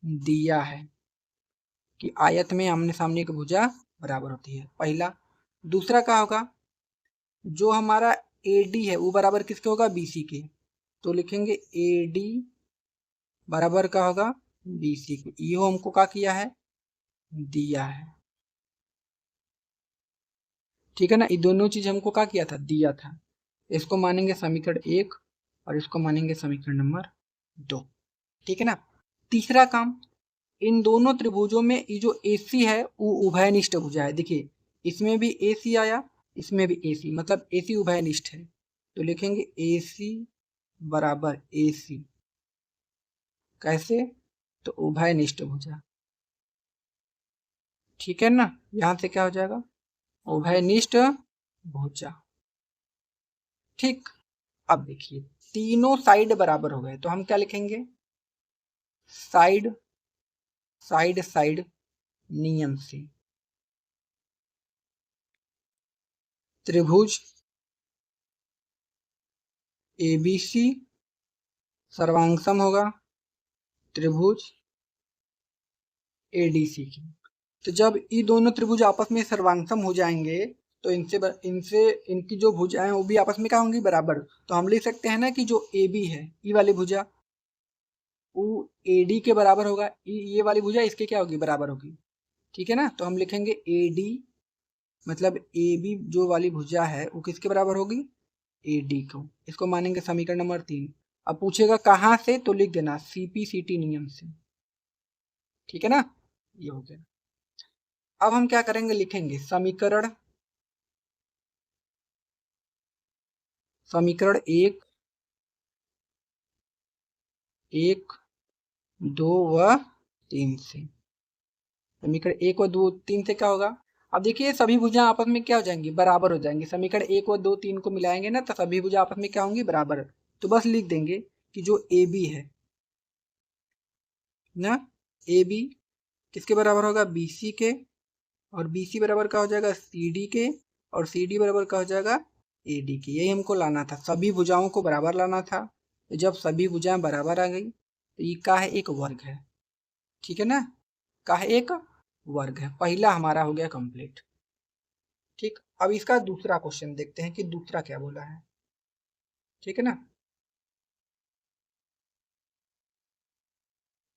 दिया है कि आयत में आमने सामने की भुजा बराबर होती है, पहला। दूसरा क्या होगा, जो हमारा ए डी है वो बराबर किसके होगा, बी सी के। तो लिखेंगे ए डी बराबर का होगा बी सी के। ये हमको क्या किया है, दिया है। ठीक है ना। ये दोनों चीज हमको क्या किया था, दिया था। इसको मानेंगे समीकरण एक और इसको मानेंगे समीकरण नंबर दो। ठीक है ना। तीसरा काम, इन दोनों त्रिभुजों में ये जो AC है वो उभयनिष्ठ भुजा है। देखिए इसमें भी AC आया, इसमें भी AC, मतलब AC उभयनिष्ठ है। तो लिखेंगे AC बराबर AC। कैसे, तो उभयनिष्ठ भुजा। ठीक है ना। यहां से क्या हो जाएगा, उभयनिष्ठ भुजा। ठीक। अब देखिए तीनों साइड बराबर हो गए तो हम क्या लिखेंगे, साइड साइड साइड नियम से त्रिभुज ABC सर्वांगसम होगा त्रिभुज ADC की। तो जब ये दोनों त्रिभुज आपस में सर्वांगसम हो जाएंगे तो इनसे इनकी जो भुजाएं वो भी आपस में क्या होंगी, बराबर। तो हम लिख सकते हैं ना कि जो AB है ये वाली भुजा वो AD के बराबर होगा, ये वाली भुजा इसके क्या होगी, बराबर होगी। ठीक है ना। तो हम लिखेंगे AD मतलब AB जो वाली भुजा है वो किसके बराबर होगी, AD को। इसको मानेंगे समीकरण नंबर 3। अब पूछेगा कहाँ से, तो लिख देना CPCT नियम से। ठीक है ना, ये हो गया। अब हम क्या करेंगे, लिखेंगे समीकरण एक, एक दो व तीन से। समीकरण एक व दो तीन से क्या होगा, अब देखिए सभी भुजा आपस में क्या हो जाएंगी, बराबर हो जाएंगी। समीकरण एक व दो तीन को मिलाएंगे ना तो सभी भुजा आपस में क्या होंगी, बराबर। तो बस लिख देंगे कि जो AB है ना, AB किसके बराबर होगा, BC के, और BC बराबर का हो जाएगा CD के, और CD बराबर का हो जाएगा AD के। यही हमको लाना था, सभी भुजाओं को बराबर लाना था। तो जब सभी भुजाएं बराबर आ गई तो ये का है, एक वर्ग है। ठीक है ना, का है, एक वर्ग है। पहला हमारा हो गया कंप्लीट। ठीक। अब इसका दूसरा क्वेश्चन देखते हैं कि दूसरा क्या बोला है। ठीक है ना।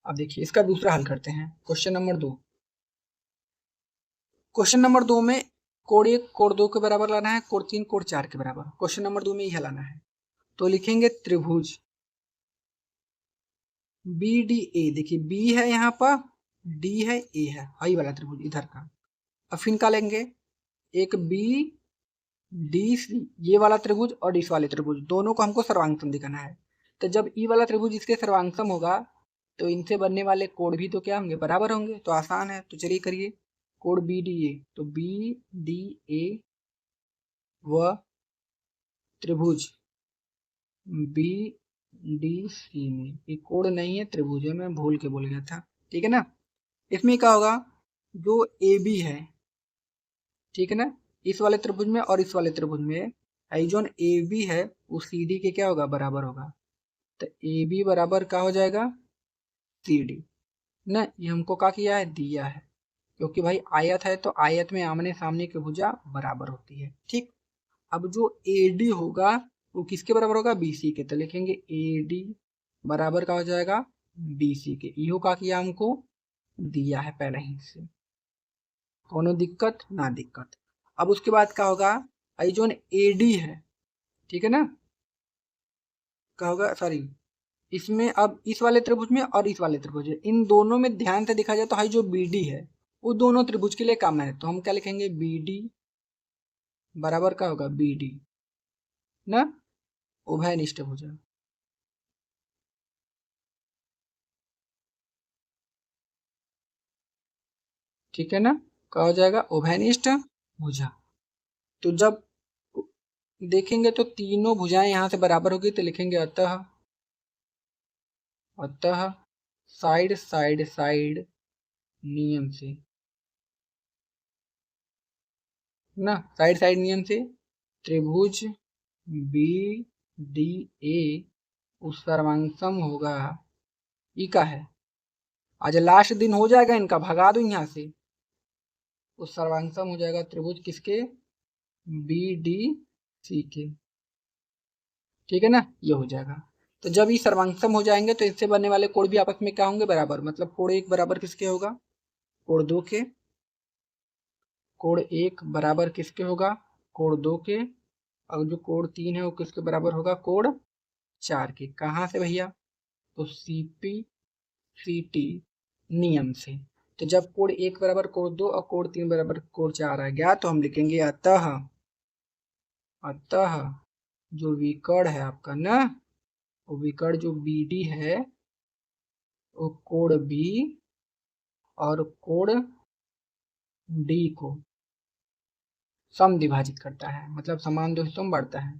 अब देखिए इसका दूसरा हल करते हैं, क्वेश्चन नंबर 2। क्वेश्चन नंबर 2 में कोण एक कोण दो के बराबर लाना है, कोण तीन कोण चार के बराबर। क्वेश्चन नंबर 2 में यह लाना है। तो लिखेंगे त्रिभुज BDA। देखिए B है यहाँ पर, D है, A है, हाई वाला त्रिभुज इधर का। अब फिर का लेंगे एक BDC ये वाला त्रिभुज और इस वाले त्रिभुज, दोनों को हमको सर्वांगसम दिखाना है। तो जब ई वाला त्रिभुज इसके सर्वांगसम होगा तो इनसे बनने वाले कोण भी तो क्या होंगे, बराबर होंगे। तो आसान है, तो चलिए करिए। कोण BDA, तो BDA व त्रिभुज बी डी सी में, ये कोण नहीं है, त्रिभुज है, मैं भूल के बोल गया था, ठीक है ना। इसमें क्या होगा, जो ए बी है, ठीक है ना, इस वाले त्रिभुज में और इस वाले त्रिभुज में जो ए बी है वो सी डी के क्या होगा, बराबर होगा। तो ए बी बराबर क्या हो जाएगा, सी डी ना। ये हमको क्या किया है, दिया है, क्योंकि भाई आयत है तो आयत में आमने सामने की भुजा बराबर होती है, ठीक। अब जो ए डी होगा वो किसके बराबर होगा, बी सी के, तो लिखेंगे ए डी बराबर का हो जाएगा बी सी के। इहो का किया हमको दिया है पहले ही से, कोनो दिक्कत ना दिक्कत। अब उसके बाद क्या होगा, आई जो ए डी है, ठीक है ना, क्या होगा, सॉरी, इसमें अब इस वाले त्रिभुज में और इस वाले त्रिभुज में, इन दोनों में ध्यान से देखा जाए तो हाई जो बी डी है वो दोनों त्रिभुज के लिए काम है, तो हम क्या लिखेंगे, बी डी बराबर का होगा बी डी ना, उभयनिष्ठ भुजा, ठीक है ना, क्या हो जाएगा, उभयनिष्ठ भुजा। तो जब देखेंगे तो तीनों भुजाएं यहां से बराबर होगी, तो लिखेंगे अतः, अतः साइड साइड साइड नियम से ना, साइड साइड नियम से त्रिभुज बी डी ए उस सर्वांगसम होगा, ई का है, आज लास्ट दिन हो जाएगा इनका, भगा दो यहाँ से, उस सर्वांगसम हो जाएगा त्रिभुज किसके, बी डी सी के, ठीक है ना, ये हो जाएगा। तो जब ये सर्वांगसम हो जाएंगे तो इससे बनने वाले कोण भी आपस में क्या होंगे, बराबर, मतलब कोण एक बराबर किसके होगा, कोण दो के, कोण एक बराबर किसके होगा, कोण दो के, और जो कोण तीन है वो किसके बराबर होगा, कोण चार के। कहाँ से भैया, तो सीपी सीटी नियम से। तो जब कोण एक बराबर कोण दो और कोण तीन बराबर कोण चार आ गया तो हम लिखेंगे अतः, अतः जो विकर्ण है आपका ना, वो विकर्ण जो बी डी है वो कोण बी और कोण डी को समद्विभाजित करता है, मतलब समान दो हिस्सों में बढ़ता है,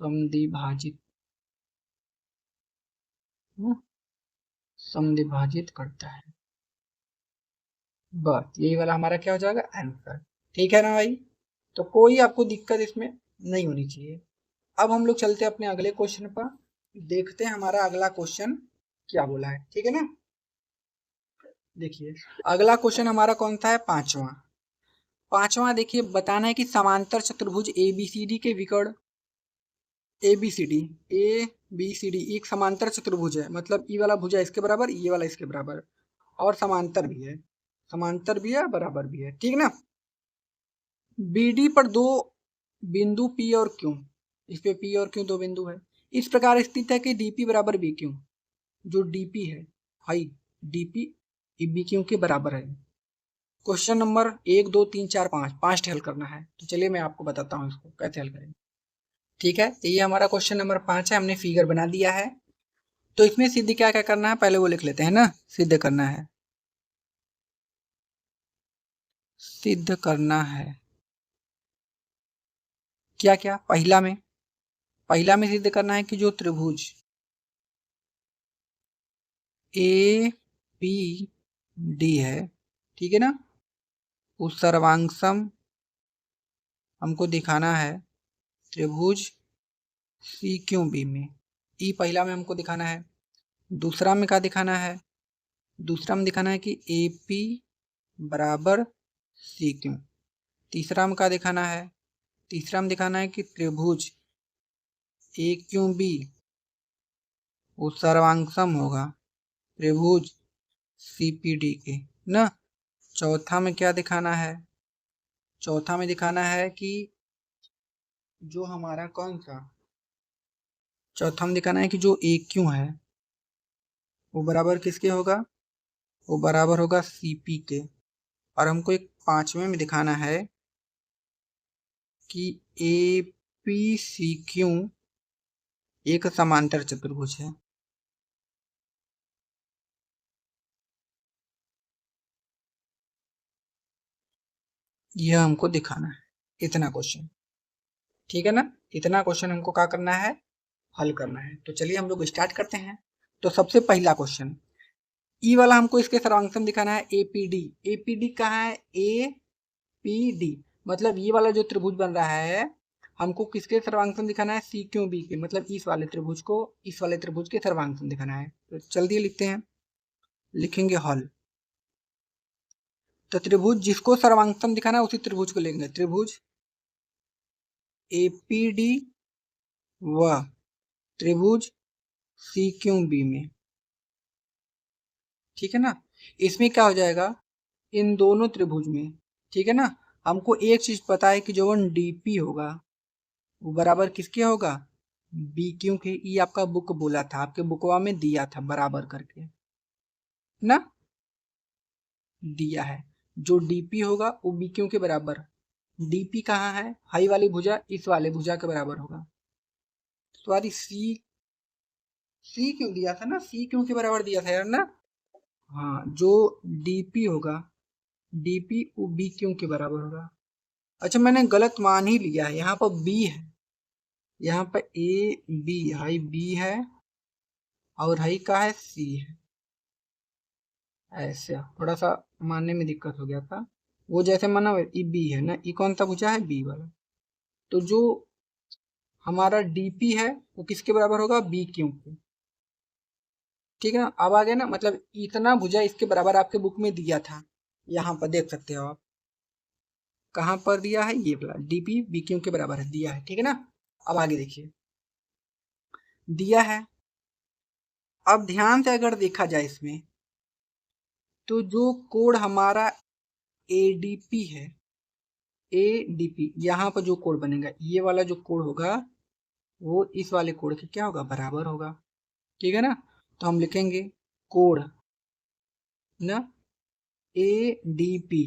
समद्विभाजित, समद्विभाजित करता है, बस यही वाला हमारा क्या हो जाएगा, आंसर, ठीक है ना भाई। तो कोई आपको दिक्कत इसमें नहीं होनी चाहिए। अब हम लोग चलते हैं अपने अगले क्वेश्चन पर, देखते हैं हमारा अगला क्वेश्चन क्या बोला है, ठीक है ना। देखिए अगला क्वेश्चन हमारा कौन सा है, पांचवा। पांचवा देखिए, बताना है कि समांतर चतुर्भुज ए बी सी डी के विकर्ण, A B C D, A B C D एक समांतर चतुर्भुज है, मतलब ई वाला भुजा इसके बराबर, ये वाला इसके बराबर, और समांतर भी है, समांतर भी है बराबर भी है, ठीक ना। बी डी पर दो बिंदु पी और क्यू, इस पे पी और क्यू दो बिंदु है, इस प्रकार स्थित है कि डीपी बराबर बी क्यू, जो डीपी है भाई, डीपी बी क्यू के बराबर है। क्वेश्चन नंबर 1 2 3 4 5, 5 हल करना है, तो चलिए मैं आपको बताता हूँ इसको कैसे हल करेंगे, ठीक है। तो ये हमारा क्वेश्चन नंबर 5 है, हमने फिगर बना दिया है। तो इसमें सिद्ध क्या क्या करना है, पहले वो लिख लेते हैं ना, सिद्ध करना है, सिद्ध करना है क्या क्या, पहला में सिद्ध करना है कि जो त्रिभुज ए बी डी है, ठीक है ना, उस सर्वांगसम हमको दिखाना है त्रिभुज सी क्यू बी में, ई पहला में हमको दिखाना है। दूसरा में क्या दिखाना है, दूसरा में दिखाना है कि ए पी बराबर सी क्यू। तीसरा में क्या दिखाना है, तीसरा में दिखाना है कि त्रिभुज ए क्यू बी वो सर्वांगसम होगा त्रिभुज सी पी डी के ना। चौथा में क्या दिखाना है, चौथा में दिखाना है कि जो हमारा कौन सा, चौथा में दिखाना है कि जो ए क्यू है वो बराबर किसके होगा, वो बराबर होगा सी पी के। और हमको एक पांचवें में दिखाना है कि ए पी सी क्यू एक समांतर चतुर्भुज है, यह हमको दिखाना है, इतना क्वेश्चन, ठीक है ना। इतना क्वेश्चन हमको क्या करना है, हल करना है। तो चलिए हम लोग स्टार्ट करते हैं। तो सबसे पहला क्वेश्चन, ई वाला हमको इसके सर्वांगसम दिखाना है एपीडी। एपीडी कहाँ है? एपीडी मतलब ये वाला जो त्रिभुज बन रहा है हमको किसके सर्वांगसम दिखाना है? सी क्यू बी के, मतलब इस वाले त्रिभुज को इस वाले त्रिभुज के सर्वांगसम दिखाना है। तो जल्दी लिखते हैं, लिखेंगे हल। तो त्रिभुज जिसको सर्वांगसम दिखाना है उसी त्रिभुज को लेंगे, त्रिभुज एपीडी व त्रिभुज सी क्यू बी में, ठीक है ना। इसमें क्या हो जाएगा, इन दोनों त्रिभुज में, ठीक है ना, हमको एक चीज पता है कि जो वन डीपी होगा वो बराबर किसके होगा? बी क्यू के। ये आपका बुक बोला था, आपके बुकवा में दिया था बराबर करके ना, दिया है। जो डीपी होगा वो बी क्यू के बराबर। डीपी कहाँ है? हाई वाली भुजा इस वाले भुजा के बराबर होगा। सॉरी सी क्यों दिया था ना, सी क्यू के बराबर दिया था यार ना। हाँ, जो डीपी होगा डीपी वो बी क्यू के बराबर होगा। अच्छा मैंने गलत मान ही लिया है, यहाँ पर बी है, यहाँ पर ए बी, हाई बी है और हाई का है सी है। ऐसे थोड़ा सा मानने में दिक्कत हो गया था, वो जैसे माना ई बी है ना, ई कौन सा पूछा है? बी वाला। तो जो हमारा डीपी है वो किसके बराबर होगा? बी क्यू के, ठीक है ना। अब आ गया ना, मतलब इतना भुजा इसके बराबर आपके बुक में दिया था, यहाँ पर देख सकते हो आप। कहाँ पर दिया है? ये वाला डीपी बी क्यू के बराबर है, दिया है, ठीक है ना। अब आगे देखिए, दिया है। अब ध्यान से अगर देखा जाए इसमें, तो जो कोण हमारा एडीपी है, एडीपी यहाँ पर जो कोण बनेगा, ये वाला जो कोण होगा वो इस वाले कोण के क्या होगा? बराबर होगा, ठीक है ना। तो हम लिखेंगे कोण ना एडीपी,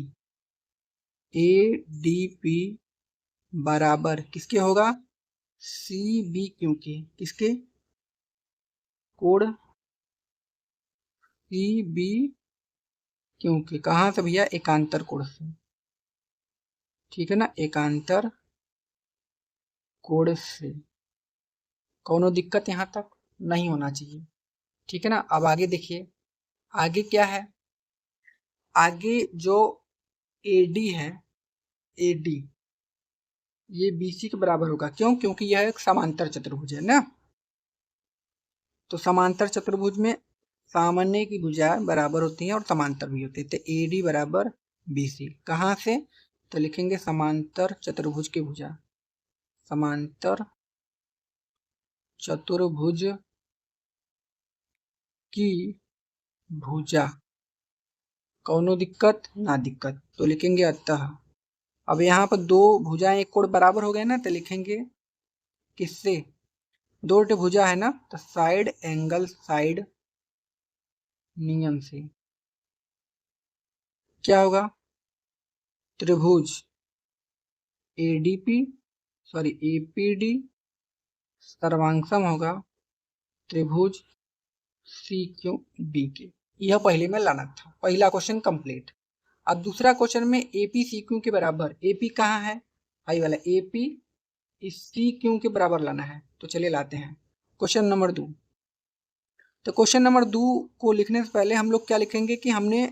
एडीपी बराबर किसके होगा? सी बी क्यू के। किसके? कोण सी बी क्यू के। कहाँ से भैया? एकांतर कोण से, ठीक है ना, एकांतर कोण से। कोनो दिक्कत यहाँ तक नहीं होना चाहिए, ठीक है ना। अब आगे देखिए, आगे क्या है? आगे जो एडी है, एडी ये बीसी के बराबर होगा। क्यों? क्योंकि यह एक समांतर चतुर्भुज है ना। तो समांतर चतुर्भुज में सामान्य की भुजाएं बराबर होती हैं और समांतर भी होती है। तो एडी बराबर बीसी। कहाँ से? तो लिखेंगे समांतर चतुर्भुज की भुजा, समांतर चतुर्भुज की भुजा। कौनो दिक्कत ना दिक्कत, तो लिखेंगे अतः। अब यहाँ पर दो भुजाएं एक कोण बराबर हो गए ना, तो लिखेंगे किससे? दो भुजा है ना, तो साइड एंगल साइड नियम से क्या होगा? त्रिभुज एडीपी सॉरी एपीडी सर्वांगसम होगा त्रिभुज सी क्यू बी के। यह पहले में लाना था, पहला क्वेश्चन कंप्लीट। अब दूसरा क्वेश्चन में एपी सी क्यू के बराबर, एपी कहाँ है? हाई वाला एपी इस सी क्यू के बराबर लाना है। तो चलिए लाते हैं क्वेश्चन नंबर 2। तो क्वेश्चन नंबर 2 को लिखने से पहले हम लोग क्या लिखेंगे कि हमने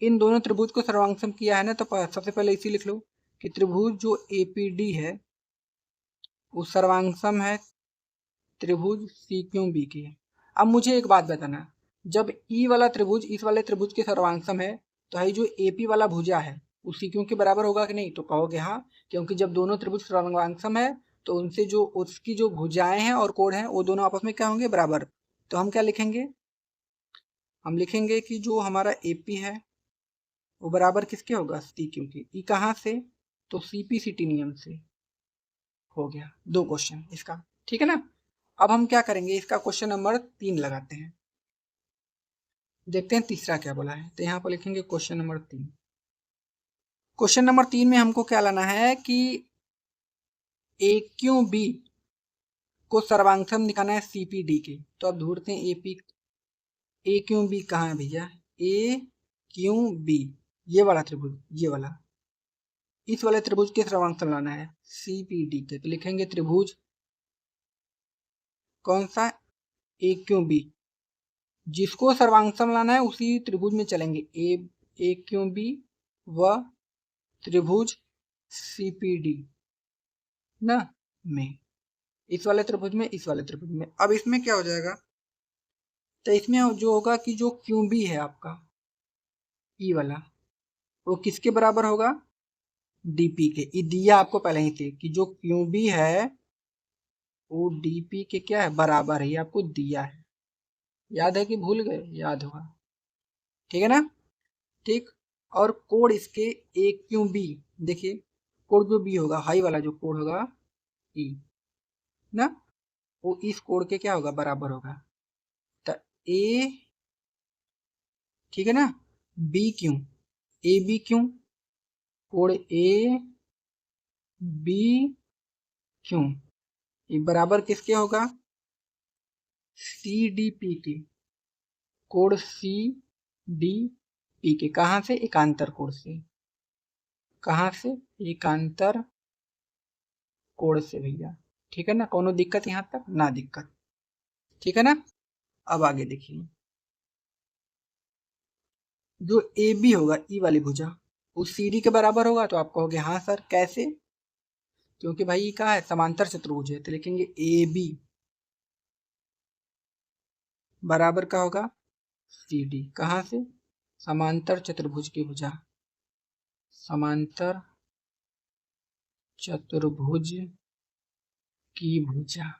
इन दोनों त्रिभुज को सर्वांगसम किया है ना। तो सबसे पहले इसी लिख लो कि त्रिभुज जो एपीडी है वो सर्वांगसम है त्रिभुज सी क्यू बी की। अब मुझे एक बात बताना, जब ई वाला त्रिभुज इस वाले त्रिभुज के सर्वांगसम है तो ये जो एपी वाला भुजा है वो सी क्यू के बराबर होगा कि नहीं? तो कहोगे हाँ, क्योंकि जब दोनों त्रिभुज सर्वांगसम है तो उनसे जो उसकी जो भुजाएं हैं और कोण हैं वो दोनों आपस में क्या होंगे? बराबर। तो हम क्या लिखेंगे? हम लिखेंगे कि जो हमारा एपी है वो बराबर किसके होगा? सी क्यू के। ई कहाँ से? तो सीपीसीटी नियम से। हो गया दो क्वेश्चन इसका, ठीक है ना। अब हम क्या करेंगे, इसका क्वेश्चन नंबर 3 लगाते हैं, देखते हैं तीसरा क्या बोला है। तो यहाँ पर लिखेंगे क्वेश्चन नंबर 3। क्वेश्चन नंबर 3 में हमको क्या लाना है कि ए क्यू बी को सर्वांगसम दिखाना है सीपीडी के। तो अब ढूंढते हैं एपी, ए क्यू बी कहाँ है भैया? ए क्यू बी ये वाला त्रिभुज, ये वाला इस वाले त्रिभुज के सर्वांगसम लाना है सीपीडी के। तो लिखेंगे त्रिभुज कौन सा, ए क्यू बी, जिसको सर्वांग लाना है उसी त्रिभुज में चलेंगे, ए क्यू बी व त्रिभुज सीपीडी ना में, इस वाले त्रिभुज में, इस वाले त्रिभुज में। अब इसमें क्या हो जाएगा, तो इसमें जो होगा कि जो क्यू बी है आपका ई वाला, वो किसके बराबर होगा, डीपी के। ये दिया आपको पहले ही से कि जो क्यू बी है वो डीपी के क्या है, बराबर है, ये आपको दिया है। याद है कि भूल गए, याद होगा, ठीक है ना। ठीक, और कोड इसके ए क्यू बी, देखिए कोड जो बी होगा, हाई वाला जो कोड होगा ई ना, वो इस कोड के क्या होगा, बराबर होगा। तो ए, ठीक है ना, B Q, A B Q, कोड ए बी क्यू, ये बराबर किसके होगा, सी डी पी के, कोड सी डी पी के। कहाँ से, एकांतर कोड से, कहाँ से, एकांतर कोड से भैया, ठीक है ना। कोनो दिक्कत यहाँ तक, ना दिक्कत, ठीक है ना। अब आगे देखिए, जो ए बी होगा ई वाली भुजा, उस सी डी के बराबर होगा, तो आप कहोगे हाँ सर कैसे, क्योंकि भाई क्या है, समांतर चतुर्भुज है, तो लिखेंगे ए बी बराबर का होगा सी डी, कहाँ से, समांतर चतुर्भुज की भुजा, समांतर चतुर्भुज की भुजा।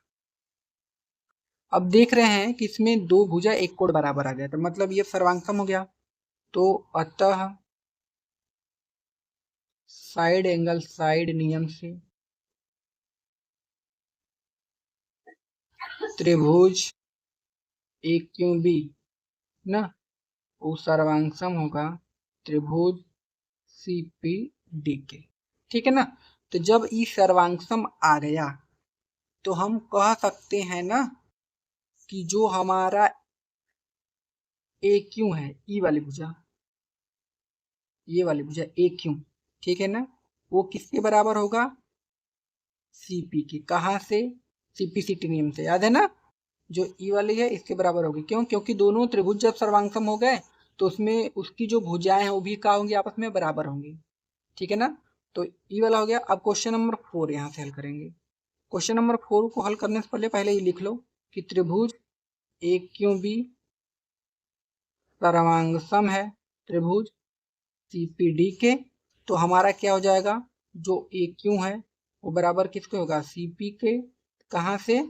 अब देख रहे हैं कि इसमें दो भुजा एक कोण बराबर आ गया, तो मतलब ये सर्वांगसम हो गया। तो अतः साइड एंगल साइड नियम से त्रिभुज ए क्यू बी ना, वो सर्वांगसम होगा त्रिभुज सी पी डी के, ठीक है ना। तो जब ई सर्वांगसम आ गया तो हम कह सकते हैं ना कि जो हमारा ए क्यू है, ई वाली भुजा, ये वाली भुजा ए क्यू, ठीक है ना, वो किसके बराबर होगा, सीपी के। कहाँ से, सीपीसीटी नियम से, याद है ना, जो ई वाली है इसके बराबर होगी। क्यों, क्योंकि दोनों त्रिभुज जब सर्वांगसम हो गए तो उसमें उसकी जो भुजाएं हैं वो भी क्या होंगी, आपस में बराबर होंगी, ठीक है ना। तो ई वाला हो गया। अब क्वेश्चन नंबर 4 यहाँ से हल करेंगे। क्वेश्चन नंबर 4 को हल करने से पहले ये लिख लो कि त्रिभुज ए क्यू बी सर्वांगसम है त्रिभुज सीपीडी के। तो हमारा क्या हो जाएगा, जो ए क्यू है वो बराबर किसके होगा, सीपी के। कहाँ से,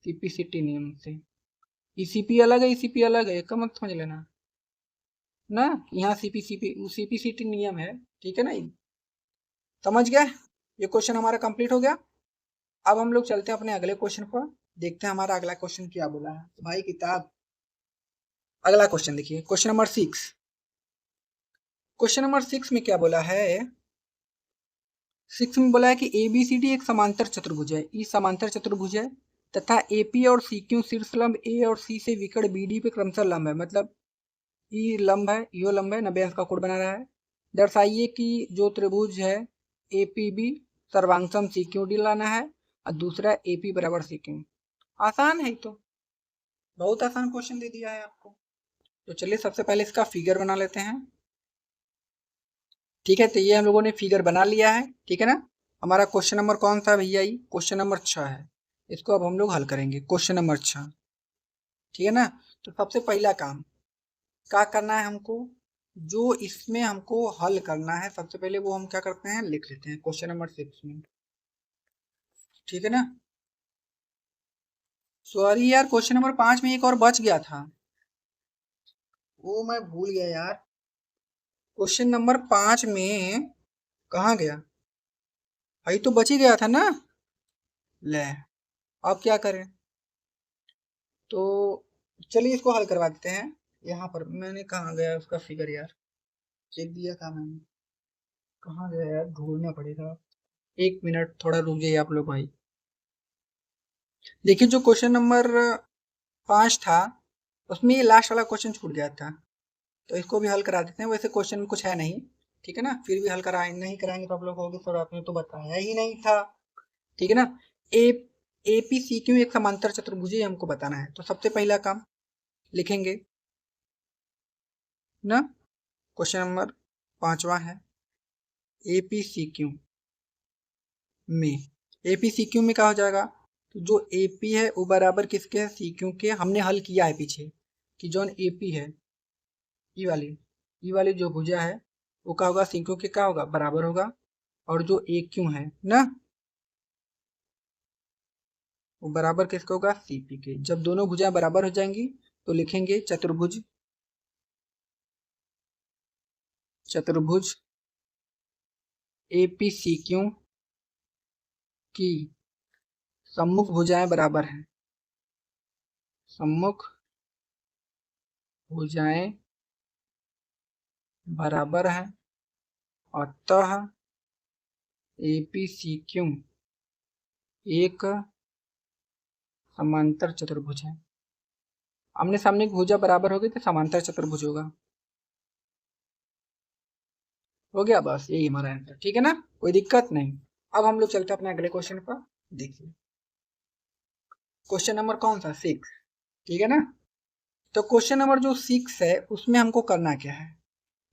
सीपीसीटी नियम से। ईसीपी अलग है, ईसीपी अलग है, इसका मत समझ लेना ना, यहाँ सीपीसीटी नियम है, ठीक है ना। समझ गए, ये क्वेश्चन हमारा कंप्लीट हो गया। अब हम लोग चलते हैं अपने अगले क्वेश्चन पर, देखते हैं हमारा अगला क्वेश्चन क्या बोला है। तो भाई किताब, अगला क्वेश्चन देखिए, क्वेश्चन नंबर 6। क्वेश्चन नंबर 6 में क्या बोला है, 6 में बोला है कि ABCD एक समांतर चतुर्भुज है, ई समांतर चतुर्भुज है तथा AP और CQ शीर्ष लंब A और C से विकर्ण BD पे क्रमशः लंब है। मतलब ई लंब है, यो लंब है, 90 अंश का कोण बना रहा है। दर्शाइए कि जो त्रिभुज है APB सर्वांगसम CQD लाना है और दूसरा AP बराबर CQ। आसान है, तो बहुत आसान क्वेश्चन दे दिया है आपको। तो चलिए सबसे पहले इसका फिगर बना लेते हैं, ठीक है। तो ये हम लोगों ने फिगर बना लिया है, ठीक है ना। हमारा क्वेश्चन नंबर कौन सा भैया, ये क्वेश्चन नंबर 6 है। इसको अब हम लोग हल करेंगे, क्वेश्चन नंबर 6, ठीक है ना। तो सबसे पहला काम क्या करना है हमको, जो इसमें हमको हल करना है सबसे पहले वो हम क्या करते हैं, लिख लेते हैं क्वेश्चन नंबर 6 में, ठीक है ना। सॉरी यार, क्वेश्चन नंबर 5 में एक और बच गया था, वो मैं भूल गया यार। क्वेश्चन नंबर 5 में कहाँ गया भाई, तो बच ही गया था ना। ले, अब क्या करें, तो चलिए इसको हल करवा देते हैं। यहाँ पर मैंने कहाँ गया उसका फिगर यार, चेक दिया था मैंने, कहाँ गया यार, ढूंढना पड़ेगा। एक मिनट थोड़ा रुक जाइए आप लोग भाई। देखिए जो क्वेश्चन नंबर 5 था उसमें ये लास्ट वाला क्वेश्चन छूट गया था, तो इसको भी हल करा देते हैं। वैसे क्वेश्चन में कुछ है नहीं, ठीक है ना, फिर भी हल कराएंगे, नहीं कराएंगे तो आप लोग कहोगे सर आपने तो बताया ही नहीं था, ठीक है ना। ए APCQ एक समांतर चतुर्भुज है, हमको बताना है। तो सबसे पहला काम लिखेंगे ना, क्वेश्चन नंबर 5वां है APCQ में। APCQ में क्या हो जाएगा, तो जो AP है वो बराबर किसके है, CQ के। हमने हल किया है पीछे कि जो AP है ई वाली जो भुजा है वो क्या होगा, CQ के क्या होगा, बराबर होगा। और जो AQ है ना, वो बराबर किसका होगा, CP के। जब दोनों भुजाएं बराबर हो जाएंगी तो लिखेंगे चतुर्भुज APCQ की सम्मुख भुजाएं बराबर हैं, सम्मुख भुजाएं बराबर है, अतः APCQ एक समांतर चतुर्भुज है। आमने सामने की भुजा बराबर होगी तो समांतर चतुर्भुज होगा। हो गया, बस यही हमारा आंसर। ठीक है ना, कोई दिक्कत नहीं। अब हम लोग चलते हैं अपने अगले क्वेश्चन पर। देखिए क्वेश्चन नंबर कौन सा, 6। ठीक है ना, तो क्वेश्चन नंबर जो 6 है उसमें हमको करना क्या है,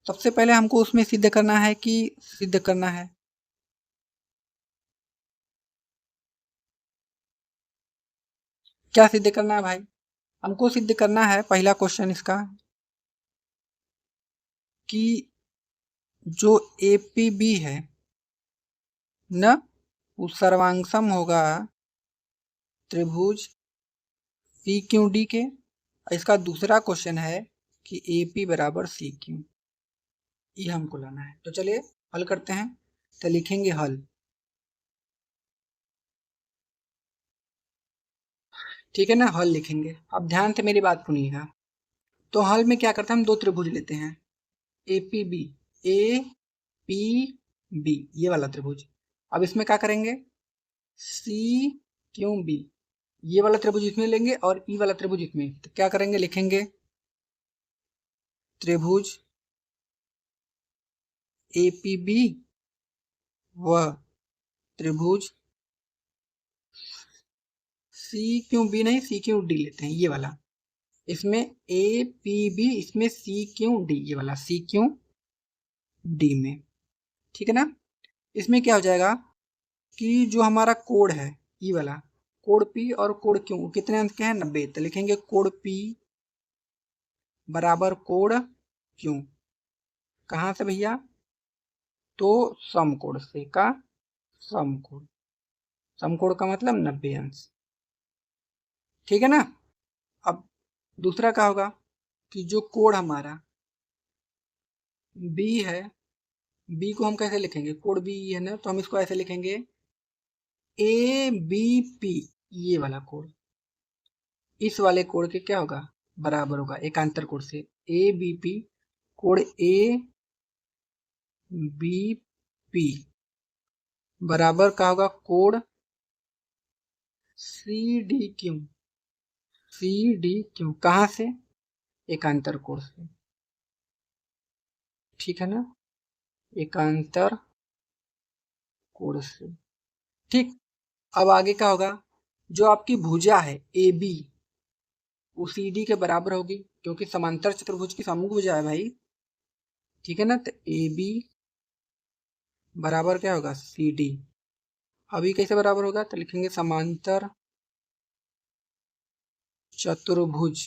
सबसे पहले हमको उसमें सिद्ध करना है क्या सिद्ध करना है भाई, हमको सिद्ध करना है पहला क्वेश्चन इसका कि जो APB है न, वो सर्वांगसम होगा त्रिभुज PQD के। इसका दूसरा क्वेश्चन है कि AP बराबर CQ, ये हमको लाना है। तो चलिए हल करते हैं। तो लिखेंगे हल, ठीक है ना, हल लिखेंगे। अब ध्यान से मेरी बात सुनिएगा। तो हल में क्या करते हैं, हम दो त्रिभुज लेते हैं, APB, APB ये वाला त्रिभुज। अब इसमें क्या करेंगे, CQB ये वाला त्रिभुज इसमें लेंगे और ई वाला त्रिभुज इसमें। तो क्या करेंगे, लिखेंगे त्रिभुज APB व त्रिभुज CQB, नहीं CQD लेते हैं ये वाला। इसमें APB, इसमें CQD, ये वाला CQD में। ठीक है ना, इसमें क्या हो जाएगा कि जो हमारा कोण है ई वाला, कोण P और कोण Q कितने अंक के हैं, 90। तो लिखेंगे कोण P बराबर कोण Q, कहाँ से भैया, तो समकोण से का समकोण, समकोण का मतलब 90 अंश। ठीक है ना, अब दूसरा क्या होगा कि जो कोण हमारा B है, B को हम कैसे लिखेंगे, कोण B है ना, तो हम इसको ऐसे लिखेंगे ABP, ये वाला कोण इस वाले कोण के क्या होगा, बराबर होगा एकांतर कोण से। ABP कोण ABP बराबर का होगा कोण CDQ, CDQ कहाँ से, एकांतर कोण से। ठीक है ना, एकांतर कोण से। ठीक, अब आगे क्या होगा, जो आपकी भुजा है AB वो CD के बराबर होगी, क्योंकि समांतर चतुर्भुज की सम्मुख भुजा है भाई। ठीक है ना, तो AB बराबर क्या होगा, CD। अभी कैसे बराबर होगा, तो लिखेंगे समांतर चतुर्भुज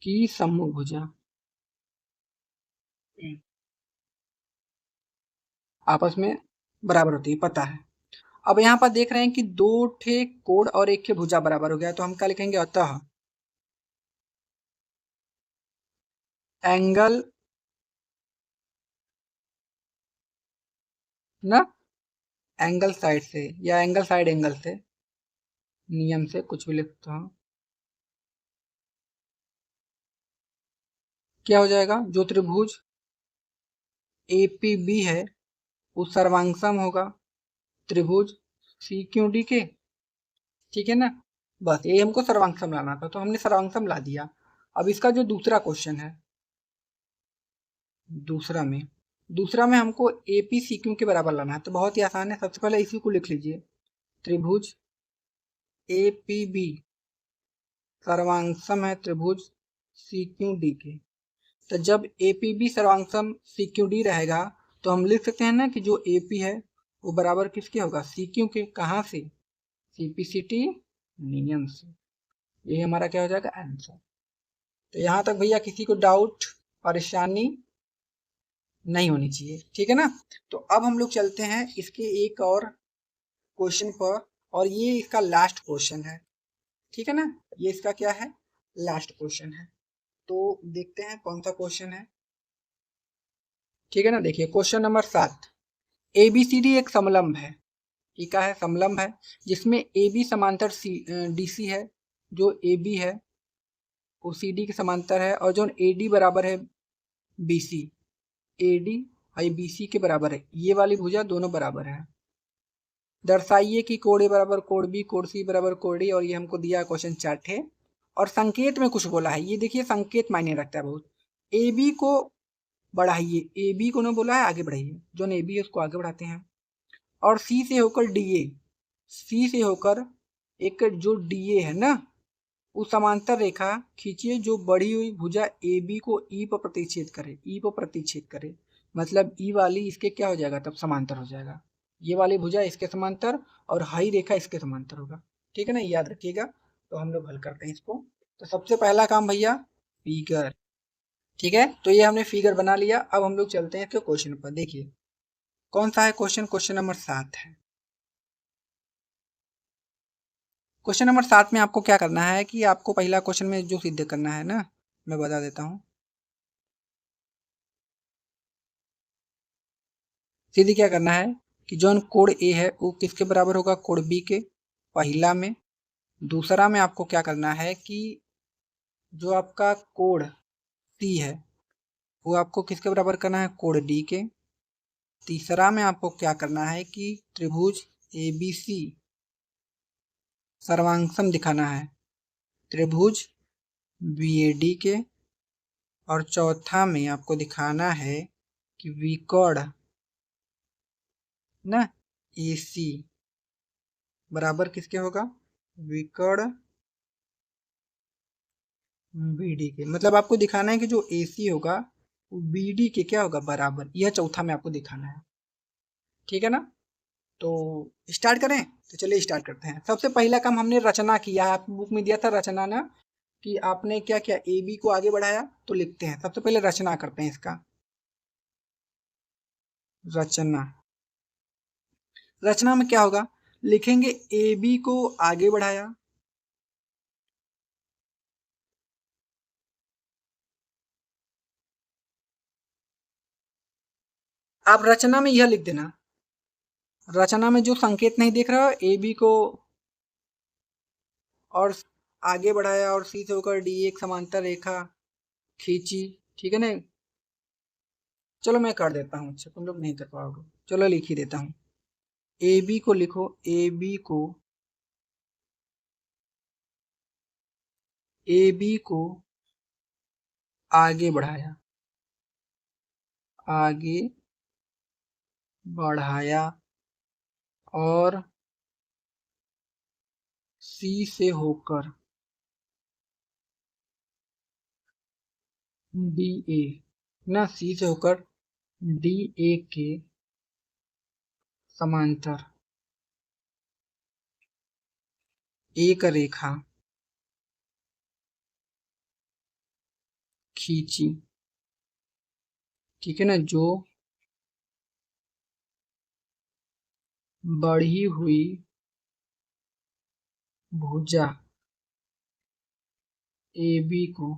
की सम्मुख भुजा आपस में बराबर होती है, पता है। अब यहाँ पर देख रहे हैं कि दो ठे कोण और एक के भुजा बराबर हो गया, तो हम क्या लिखेंगे, अतः एंगल ना, एंगल साइड से या एंगल साइड एंगल से, नियम से कुछ भी लिखता हूं, क्या हो जाएगा, जो त्रिभुज APB है वो सर्वांगसम होगा त्रिभुज CQD के। ठीक है ना, बस यही हमको सर्वांगसम लाना था, तो हमने सर्वांगसम ला दिया। अब इसका जो दूसरा क्वेश्चन है, दूसरा में दूसरा में हमको ए पी सी क्यू के बराबर लाना है। तो बहुत ही आसान है, सबसे पहले इसी को लिख लीजिए, त्रिभुज ए पी बी सर्वांगसम है त्रिभुज सी क्यू डी के। तो जब ए पी बी सर्वांगसम सी क्यू डी रहेगा तो हम लिख सकते हैं ना कि जो ए पी है वो बराबर किसके होगा, सी क्यू के। कहाँ से, सी पी सी टी नियम से। ये हमारा क्या हो जाएगा, आंसर। तो यहाँ तक भैया किसी को डाउट परेशानी नहीं होनी चाहिए, ठीक है ना। तो अब हम लोग चलते हैं इसके एक और क्वेश्चन पर, और ये इसका लास्ट क्वेश्चन है, ठीक है ना। ये इसका क्या है, लास्ट क्वेश्चन है। तो देखते हैं कौन सा क्वेश्चन है, ठीक है ना। देखिए question number 7, A B C D एक समलंब है, ये क्या है, समलंब है, जिसमें ए बी समांतर डी सी है, जो ए बी है वो सी डी के समांतर है, और जो ए डी बराबर है बी सी, ए डी और बी सी के बराबर है, ये वाली भुजा दोनों बराबर है। दर्शाइए कि कोण ए बराबर कोण बी, कोण सी बराबर कोण डी, और ये हमको दिया क्वेश्चन चार्ट है। और संकेत में कुछ बोला है, ये देखिए संकेत मायने रखता है बहुत। ए बी को बढ़ाइए, ए बी को ना बोला है आगे बढ़ाइए, जो ए बी है उसको आगे बढ़ाते हैं। और सी से होकर डी ए, सी से होकर एक जो डी ए है ना, उस समांतर रेखा खींचिए जो बढ़ी हुई भुजा ए बी को ई पर प्रतिच्छेद करे, ई पर प्रतिच्छेद करे, मतलब ई वाली इसके क्या हो जाएगा, तब समांतर हो जाएगा। ये वाली भुजा इसके समांतर और हाई रेखा इसके समांतर होगा, ठीक है ना, याद रखिएगा। तो हम लोग हल करते हैं इसको। तो सबसे पहला काम भैया फिगर, ठीक है। तो ये हमने फिगर बना लिया। अब हम लोग चलते हैं तो क्वेश्चन पर। देखिए कौन सा है क्वेश्चन, क्वेश्चन नंबर 7 है। क्वेश्चन नंबर 7 में आपको क्या करना है कि आपको पहला क्वेश्चन में जो सिद्ध करना है ना, मैं बता देता हूँ। सीधी क्या करना है कि जो कोण ए है वो किसके बराबर होगा, कोण बी के, पहला में। दूसरा में आपको क्या करना है कि जो आपका कोण सी है वो आपको किसके बराबर करना है, कोण डी के। तीसरा में आपको क्या करना है कि त्रिभुज ए बी सी सर्वांगसम दिखाना है त्रिभुज बी ए डी के। और चौथा में आपको दिखाना है कि विकर्ण ना ए सी बराबर किसके होगा, विकर्ण बी डी के। मतलब आपको दिखाना है कि जो ए सी होगा वो बी डी के क्या होगा, बराबर। यह चौथा में आपको दिखाना है, ठीक है ना। तो स्टार्ट करें, तो चलिए स्टार्ट करते हैं। सबसे पहला काम हमने रचना किया है, आपकी बुक में दिया था रचना ना, कि आपने क्या किया, ए बी को आगे बढ़ाया। तो लिखते हैं सबसे पहले रचना करते हैं इसका। रचना, रचना में क्या होगा, लिखेंगे ए बी को आगे बढ़ाया, आप रचना में यह लिख देना। रचना में जो संकेत नहीं देख रहा हो, ए बी को और आगे बढ़ाया और सी से होकर डी एक समांतर रेखा खींची, ठीक है ना। चलो मैं कर देता हूँ, अच्छा तुम लोग नहीं कर पाओगे, चलो लिख ही देता हूँ। ए बी को लिखो, ए बी को, ए बी को आगे बढ़ाया, आगे बढ़ाया और सी से होकर डी ए ना, सी से होकर डी ए के समांतर एक रेखा खींची, ठीक है ना, जो बढ़ी हुई भुजा ए बी को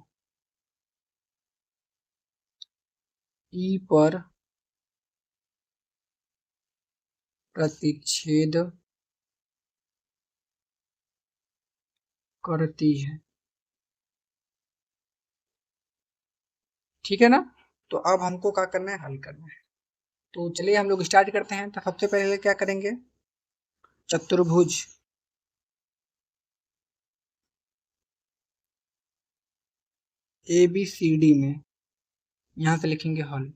ई पर प्रतिच्छेद करती है, ठीक है ना। तो अब हमको क्या करना है, हल करना है। तो चलिए हम लोग स्टार्ट करते हैं। तो सबसे पहले क्या करेंगे, चतुर्भुज ए बी सी डी में यहाँ से लिखेंगे हल।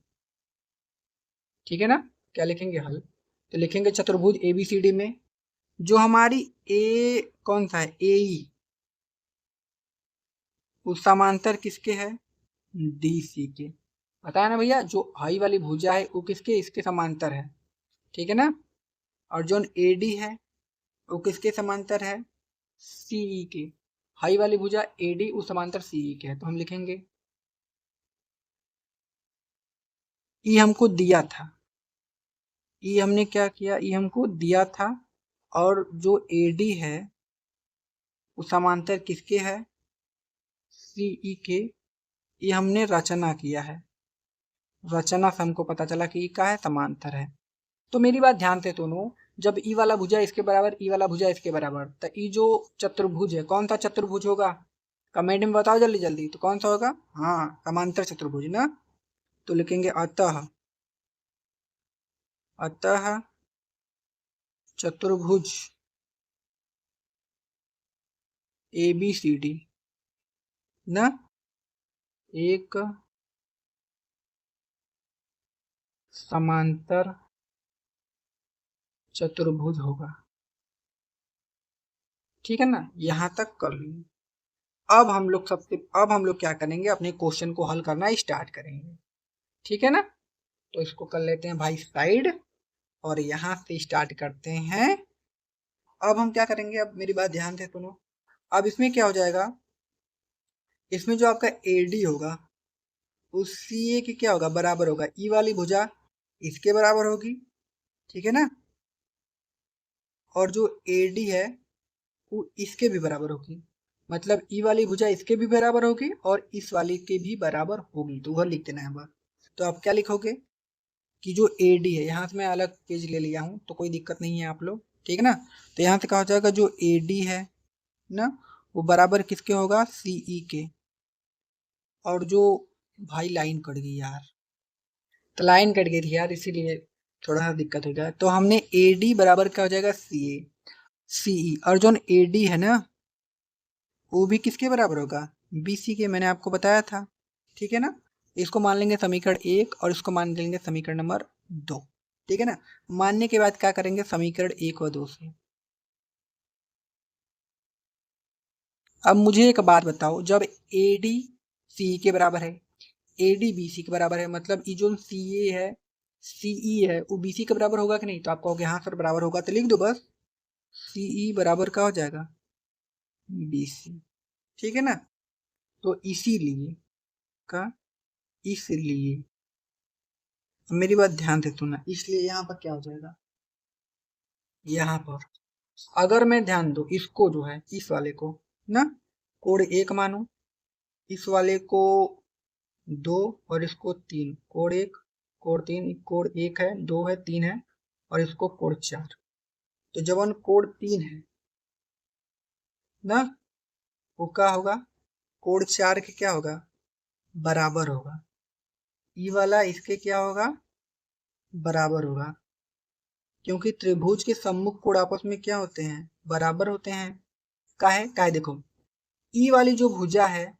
ठीक है ना। क्या लिखेंगे? हल। तो लिखेंगे चतुर्भुज ABCD में जो हमारी ए कौन सा है, AE, उस समांतर किसके है? DC के। बताया ना भैया, जो हाई वाली भुजा है वो किसके, इसके समांतर है, ठीक है ना। और जो AD है वो किसके समांतर है? CE के। हाई वाली भुजा AD उस समांतर CE के है, तो हम लिखेंगे E हमको दिया था, E हमने क्या किया, E हमको दिया था, और जो AD है वो समांतर किसके है? CE के। ये हमने रचना किया है, रचना से हमको पता चला कि E का है, समांतर है। तो मेरी बात ध्यान से सुनो, जब E वाला भुजा इसके बराबर, E वाला भुजा इसके बराबर, तो E जो चतुर्भुज है कौन सा चतुर्भुज होगा? कमेंट में बताओ जल्दी जल्दी, तो कौन सा होगा? हाँ, समांतर चतुर्भुज ना। तो लिखेंगे अतः, अतः चतुर्भुज ABCD ना एक समांतर चतुर्भुज होगा, ठीक है ना। यहां तक कर ली। अब हम लोग क्या करेंगे, अपने क्वेश्चन को हल करना स्टार्ट करेंगे, ठीक है ना। तो इसको कर लेते हैं भाई साइड, और यहाँ से स्टार्ट करते हैं। अब हम क्या करेंगे, अब मेरी बात ध्यान से सुनो। अब इसमें क्या हो जाएगा, इसमें जो आपका AD होगा उस CA के क्या होगा, बराबर होगा। E वाली भुजा इसके बराबर होगी, ठीक है ना। और जो AD है वो इसके भी बराबर होगी, मतलब E वाली भुजा इसके भी बराबर होगी और इस वाली के भी बराबर होगी। तो वह लिख देना है बस। तो आप क्या लिखोगे कि जो AD है, यहाँ से मैं अलग पेज ले लिया हूँ तो कोई दिक्कत नहीं है आप लोग, ठीक है ना। तो यहाँ से कहा जाएगा जो AD है ना, वो बराबर किसके होगा? CE के। और जो भाई लाइन कट गई यार, तो लाइन कट गई थी यार, इसीलिए थोड़ा सा दिक्कत हो गया। तो हमने AD बराबर क्या हो जाएगा? CE। और जो AD है ना वो भी किसके बराबर होगा? BC के, मैंने आपको बताया था, ठीक है ना। इसको मान लेंगे समीकरण 1 और इसको मान लेंगे समीकरण नंबर 2, ठीक है ना। मानने के बाद क्या करेंगे, समीकरण 1 और 2 से। अब मुझे एक बात बताओ, जब AD CE के बराबर है, AD BC के बराबर है, मतलब ये जो CA है CE है वो BC के बराबर होगा कि नहीं? तो आप कहोगे हाँ सर बराबर होगा, तो लिख दो बस, CE बराबर का हो जाएगा BC, ठीक है ना। तो इसीलिए का, इसलिए मेरी बात ध्यान से सुनना, इसलिए यहाँ पर क्या हो जाएगा, यहाँ पर अगर मैं ध्यान दो, इसको जो है इस वाले को ना कोड 1 मानो, इस वाले को 2 और इसको 3, कोड 1 कोड 3, कोड 1 है, 2 है, 3 है, और इसको कोड 4। तो जब हम कोड 3 है ना, वो क्या होगा, कोड 4 के क्या होगा, बराबर होगा। ई वाला इसके क्या होगा, बराबर होगा, क्योंकि त्रिभुज के सम्मुख कोण आपस में क्या होते हैं, बराबर होते हैं। काहे देखो, ई वाली जो भुजा है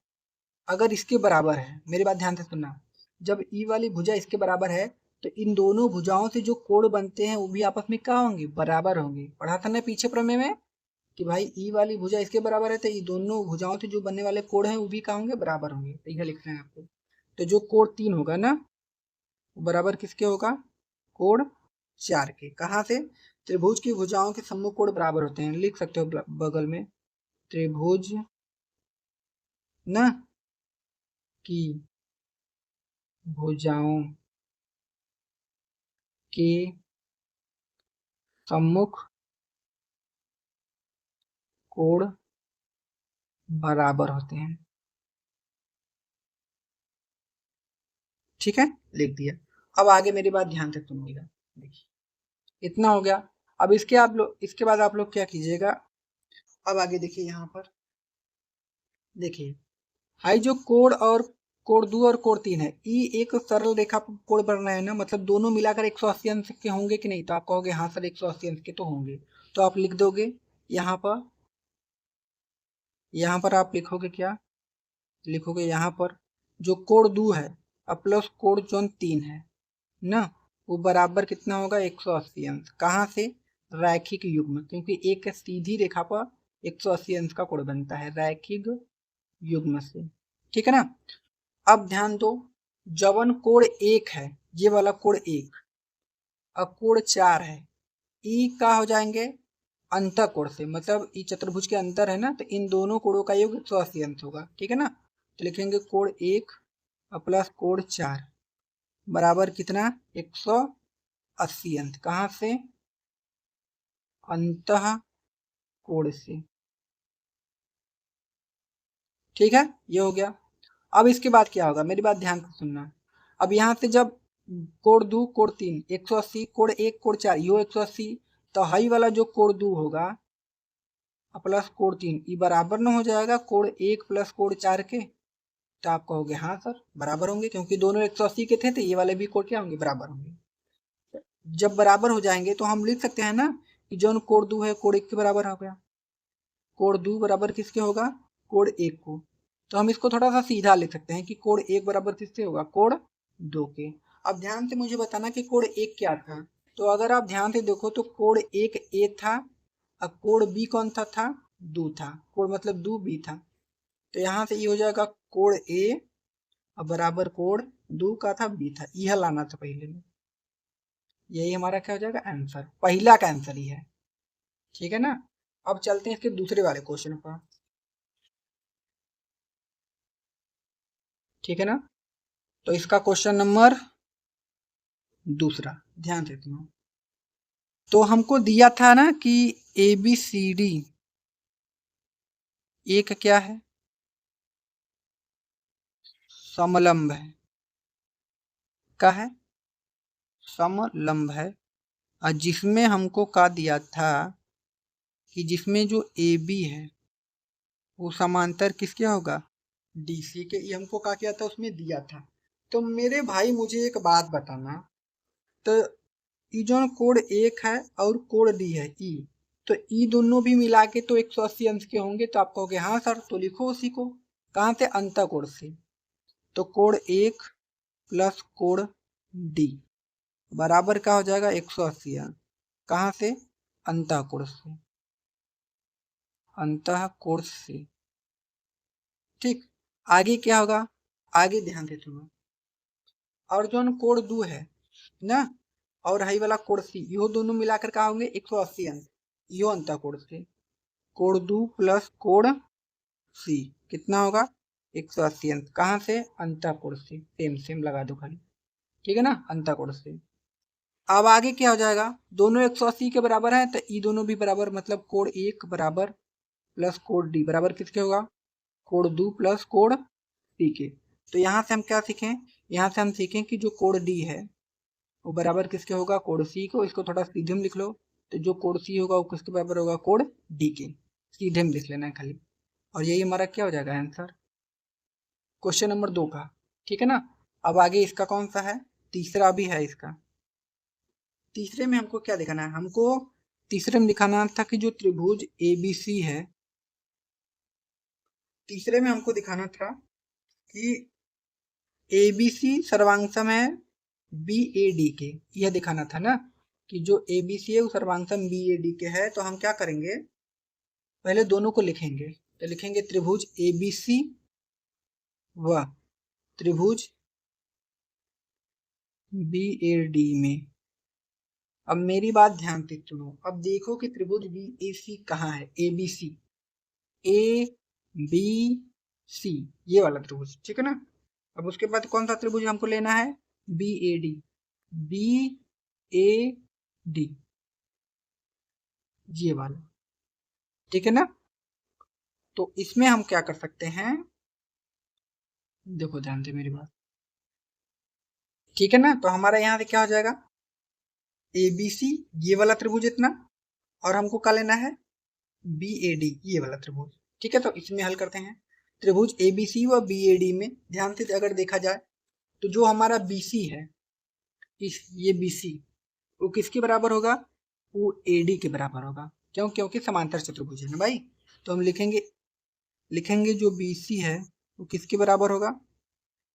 अगर इसके बराबर है, मेरी बात ध्यान से सुनना, जब ई वाली भुजा इसके बराबर है तो इन दोनों भुजाओं से जो कोण बनते हैं वो भी आपस में क्या होंगे, बराबर होंगे। पढ़ा था ना पीछे प्रमेय में कि भाई ई वाली भुजा इसके बराबर है तो ये दोनों भुजाओं से जो बनने वाले कोण हैं वो भी क्या होंगे, बराबर होंगे। तो यह लिखना है आपको। तो जो कोण 3 होगा ना, बराबर किसके होगा, कोण 4 के। कहाँ से, त्रिभुज की भुजाओं के सम्मुख कोण बराबर होते हैं, लिख सकते हो बगल में, त्रिभुज ना की भुजाओं के सम्मुख कोण बराबर होते हैं, ठीक है, लिख दिया। अब आगे मेरी बात ध्यान से सुनिएगा, देखिए इतना हो गया। अब इसके बाद आप लोग क्या कीजिएगा, अब आगे देखिए यहाँ पर, देखिए हाई जो कोण और कोण 2 और कोण 3 है, ई एक सरल रेखा पर कोण बन रहा है ना, मतलब दोनों मिलाकर 180 अंश के होंगे कि नहीं? तो आप कहोगे हाँ सर 180 अंश के तो होंगे। तो आप लिख दोगे यहाँ पर, आप लिखोगे क्या, लिखोगे यहाँ पर जो कोण 2 है अब प्लस कोण जो 3 है ना, वो बराबर कितना होगा 180 अंश। कहाँ से? रैखिक युग्म, क्योंकि एक सीधी रेखा पर 180 अंश का कोण बनता है रैखिक युग्म से। ठीक है ना। अब ध्यान दो, जवन कोण 1 है, ये वाला कोण 1, अब कोण 4 है, ई का हो जाएंगे अंतः कोण से, मतलब ई चतुर्भुज के अंतर है ना, तो इन दोनों कोणों का योग 180 अंश होगा। ठीक है ना। तो लिखेंगे कोण 1 प्लस कोण 4 बराबर कितना 180 अंश। कहाँ से? अंतः कोण से। ठीक है, ये हो गया। अब इसके बाद क्या होगा, मेरी बात ध्यान से सुनना। अब यहाँ से जब कोण 2 कोण 3 180, कोण 1 कोण 4 यो 180, तो हाई वाला जो कोण 2 होगा प्लस कोण 3 ये बराबर न हो जाएगा कोण 1 प्लस कोण 4 के? तो आप कहोगे हाँ सर बराबर होंगे, क्योंकि दोनों 180 के थे तो ये वाले भी कोण क्या होंगे, बराबर होंगे। जब बराबर हो जाएंगे तो हम लिख सकते हैं ना कि जो कोण 2 है कोण 1 के बराबर हो गया। कोण 2 बराबर किसके होगा? कोण 1 को। तो हम इसको थोड़ा सा सीधा लिख सकते हैं कि कोण 1 बराबर किससे होगा? कोण 2 के। अब ध्यान से मुझे बताना कि कोण 1 क्या था। तो अगर आप ध्यान से देखो तो कोण 1 ए था, अब कोण बी कौन सा था? 2 था। कोण मतलब 2 बी था। तो यहाँ से ये हो जाएगा कोण ए अब बराबर कोण 2 का था बी था, यह लाना था पहले में। यही हमारा क्या हो जाएगा आंसर, पहला का आंसर ही है। ठीक है ना। अब चलते हैं इसके दूसरे वाले क्वेश्चन पर। ठीक है ना। तो इसका क्वेश्चन नंबर दूसरा ध्यान से सुनो। तो हमको दिया था ना कि ए बी सी डी एक क्या है? समलंब है। क्या है? समलंब है। और जिसमें हमको क्या दिया था कि जिसमें जो ए बी है वो समांतर किसके होगा? डीसी के। ये हमको क्या किया था, उसमें दिया था। तो मेरे भाई मुझे एक बात बताना, तो ई जो कोण 1 है और कोण डी है ई, तो ई दोनों भी मिला के तो 180 अंश के होंगे। तो आप कहोगे हाँ सर, तो लिखो उसी को। कहाँ से? अंतः कोण से। तो कोण 1 प्लस कोण डी बराबर क्या हो जाएगा 180 अंश। कहाँ से? अंतः कोण से। अंतः कोण से। ठीक। आगे क्या होगा? आगे ध्यान से सुनो। और जो कोण 2 है ना, और हाई वाला कोण सी, यो दोनों मिलाकर क्या होंगे 180 अंश। यो अंतः कोण से। कोण 2 प्लस कोण सी कितना होगा 180 अंश। कहाँ से? अंतः कोण से। सेम सेम लगा दो खाली। ठीक है ना, अंतः कोण से। अब आगे क्या हो जाएगा, दोनों 180 के बराबर है तो ये दोनों भी बराबर, मतलब कोण 1 बराबर प्लस कोण डी बराबर किसके होगा? कोण 2 प्लस कोण सी के। तो यहाँ से हम क्या सीखें? यहाँ से हम सीखें कि जो कोण डी है वो बराबर किसके होगा? कोण सी को। इसको थोड़ा सीधे में लिख लो। तो जो कोण सी होगा वो किसके बराबर होगा? कोण डी के। सीधे में लिख लेना है खाली। और यही हमारा क्या हो जाएगा आंसर क्वेश्चन नंबर 2 का। ठीक है ना। अब आगे इसका कौन सा है? तीसरा भी है इसका। तीसरे में हमको क्या दिखाना है? हमको तीसरे में दिखाना था कि जो त्रिभुज ABC है, तीसरे में हमको दिखाना था कि ABC सर्वांगसम है BAD के। यह दिखाना था ना कि जो ABC है वो सर्वांगसम BAD के है। तो हम क्या करेंगे, पहले दोनों को लिखेंगे। तो लिखेंगे त्रिभुज ABC व त्रिभुज BAD में। अब मेरी बात ध्यान से सुनो। अब देखो कि त्रिभुज BAC कहाँ है? ABC ABC ये वाला त्रिभुज। ठीक है ना। अब उसके बाद कौन सा त्रिभुज हमको लेना है? BAD। BAD ये वाला। ठीक है ना। तो इसमें हम क्या कर सकते हैं, देखो ध्यान से मेरी बात। ठीक है ना। तो हमारा यहाँ से क्या हो जाएगा, ABC ये वाला त्रिभुज इतना, और हमको क्या लेना है? BAD ये वाला त्रिभुज। ठीक है। तो इसमें हल करते हैं। त्रिभुज ABC व BAD में ध्यान से अगर देखा जाए तो जो हमारा BC है, ये BC वो किसके बराबर होगा? वो AD के बराबर होगा। क्यों? क्योंकि समांतर चतुर्भुज है ना भाई। तो हम लिखेंगे लिखेंगे जो BC है वो किसके बराबर होगा?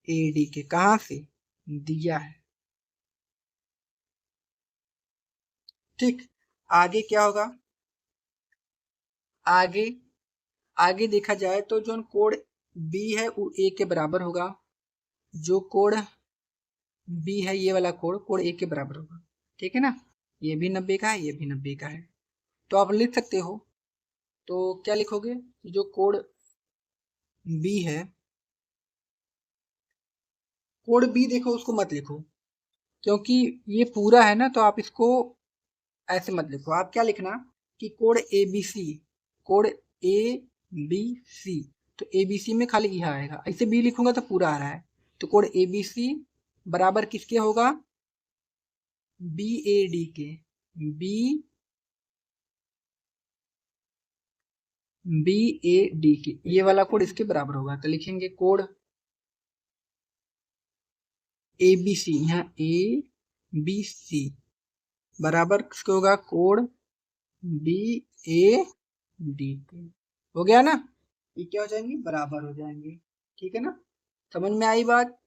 AD के। कहाँ से? दिया है। ठीक, आगे क्या होगा, आगे आगे देखा जाए तो जो कोण बी है वो ए के बराबर होगा, जो कोण बी है ये वाला कोण ए के बराबर होगा, ठीक है ना। ये भी 90 का है, ये भी 90 का है, तो आप लिख सकते हो। तो क्या लिखोगे, जो कोण बी है, कोण बी देखो उसको मत लिखो, क्योंकि ये पूरा है ना, तो आप इसको ऐसे मत लिखो। आप क्या लिखना कि कोण ए बी सी, कोण ए बी सी, तो ए बी सी में खाली यह आएगा, ऐसे बी लिखूंगा तो पूरा आ रहा है, तो कोण ए बी सी बराबर किसके होगा, बी ए डी के, बी बी ए डी के, ये वाला कोण इसके बराबर होगा, तो लिखेंगे कोण ए बी सी, यहाँ ए बी सी बराबर किसके होगा, कोण बी ए डी के, हो गया ना। ये क्या हो जाएंगे, बराबर हो जाएंगे, ठीक है ना। समझ में आई बात।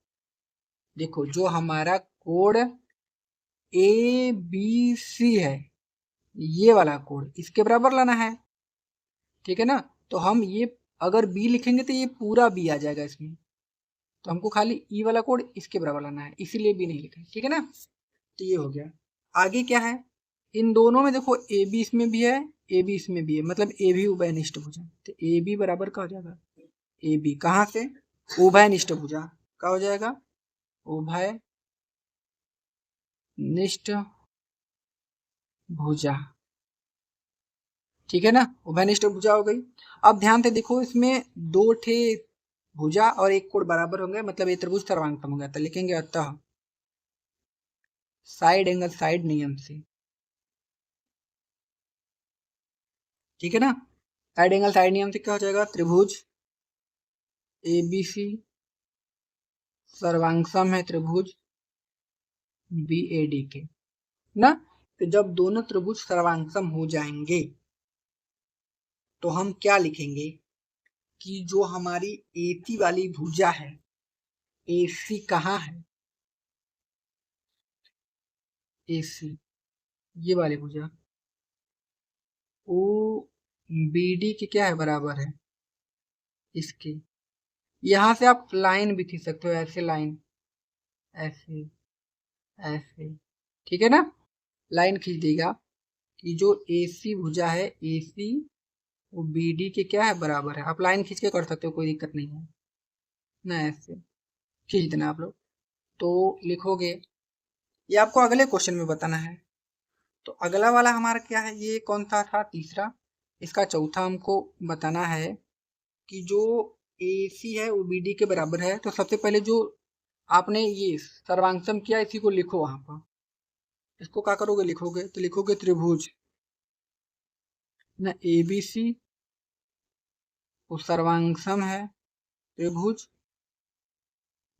देखो जो हमारा कोण ए बी सी है, ये वाला कोण इसके बराबर लाना है, ठीक है ना। तो हम ये अगर बी लिखेंगे तो ये पूरा बी आ जाएगा इसमें, तो हमको खाली ई वाला कोण इसके बराबर लाना है, इसीलिए बी नहीं लिखा, ठीक है ना। तो ये हो गया। आगे क्या है, इन दोनों में देखो ए बी इसमें भी है, ए बी इसमें भी है, मतलब ए भी उभयनिष्ठ भुजा, तो ए बी बराबर का हो जाएगा ए बी, कहाँ से, उभयनिष्ठ भुजा का हो जाएगा, उभयनिष्ठ भुजा, ठीक है ना, उभयनिष्ठ भुजा हो गई। अब ध्यान से देखो, इसमें दो ठे भुजा और एक कोण बराबर होंगे, मतलब ये त्रिभुज सर्वांगसम हो गया, तो लिखेंगे अतः साइड एंगल साइड नियम से, ठीक है ना। साइड एंगल साइड नियम से क्या हो जाएगा, त्रिभुज ए बी सी सर्वांगसम है त्रिभुज बी ए डी के ना। तो जब दोनों त्रिभुज सर्वांगसम हो जाएंगे तो हम क्या लिखेंगे कि जो हमारी एसी वाली भुजा है, एसी कहाँ है, एसी ये वाली भुजा ओ बी डी के क्या है, बराबर है इसके। यहां से आप लाइन भी खींच सकते हो, ऐसे लाइन, ऐसे ऐसे, ठीक है ना। लाइन खींच देगा कि जो एसी भुजा है, एसी वो बी डी के क्या है, बराबर है। आप लाइन खींच के कर सकते हो, कोई दिक्कत नहीं है ना, ऐसे खींच देना आप लोग। तो लिखोगे, ये आपको अगले क्वेश्चन में बताना है। तो अगला वाला हमारा क्या है, ये कौन सा था, तीसरा। इसका चौथा हमको बताना है कि जो ए सी है वो बी डी के बराबर है। तो सबसे पहले जो आपने ये सर्वांगसम किया, इसी को लिखो वहां पर। इसको क्या करोगे, लिखोगे तो लिखोगे त्रिभुज ना ए बी सी वो सर्वांगसम है त्रिभुज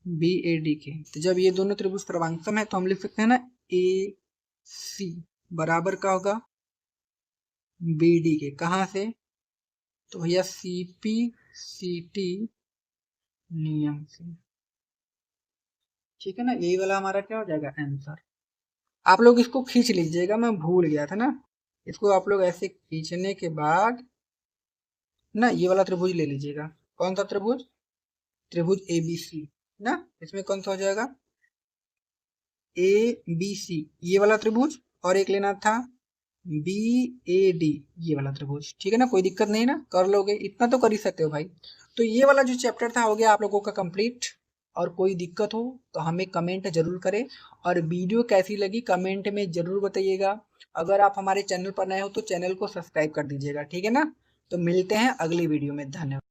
बी ए डी के। तो जब ये दोनों त्रिभुज सर्वांगसम है तो हम लिख सकते हैं ना, ए सी बराबर का होगा बी डी के, कहाँ से, तो भैया सी पी सी टी नियम से, ठीक है ना। यही वाला हमारा क्या हो जाएगा, आंसर। आप लोग इसको खींच लीजिएगा, मैं भूल गया था ना। इसको आप लोग ऐसे खींचने के बाद ना ये वाला त्रिभुज ले लीजिएगा। कौन सा त्रिभुज, त्रिभुज ए बी सी ना। इसमें कौन सा हो जाएगा, ए बी सी ये वाला त्रिभुज, और एक लेना था बी ए डी ये वाला त्रिभुज, ठीक है ना। कोई दिक्कत नहीं ना, कर लोगे, इतना तो कर ही सकते हो भाई। तो ये वाला जो चैप्टर था हो गया आप लोगों का कंप्लीट। और कोई दिक्कत हो तो हमें कमेंट जरूर करें, और वीडियो कैसी लगी कमेंट में जरूर बताइएगा। अगर आप हमारे चैनल पर नए हो तो चैनल को सब्सक्राइब कर दीजिएगा, ठीक है ना। तो मिलते हैं अगली वीडियो में, धन्यवाद।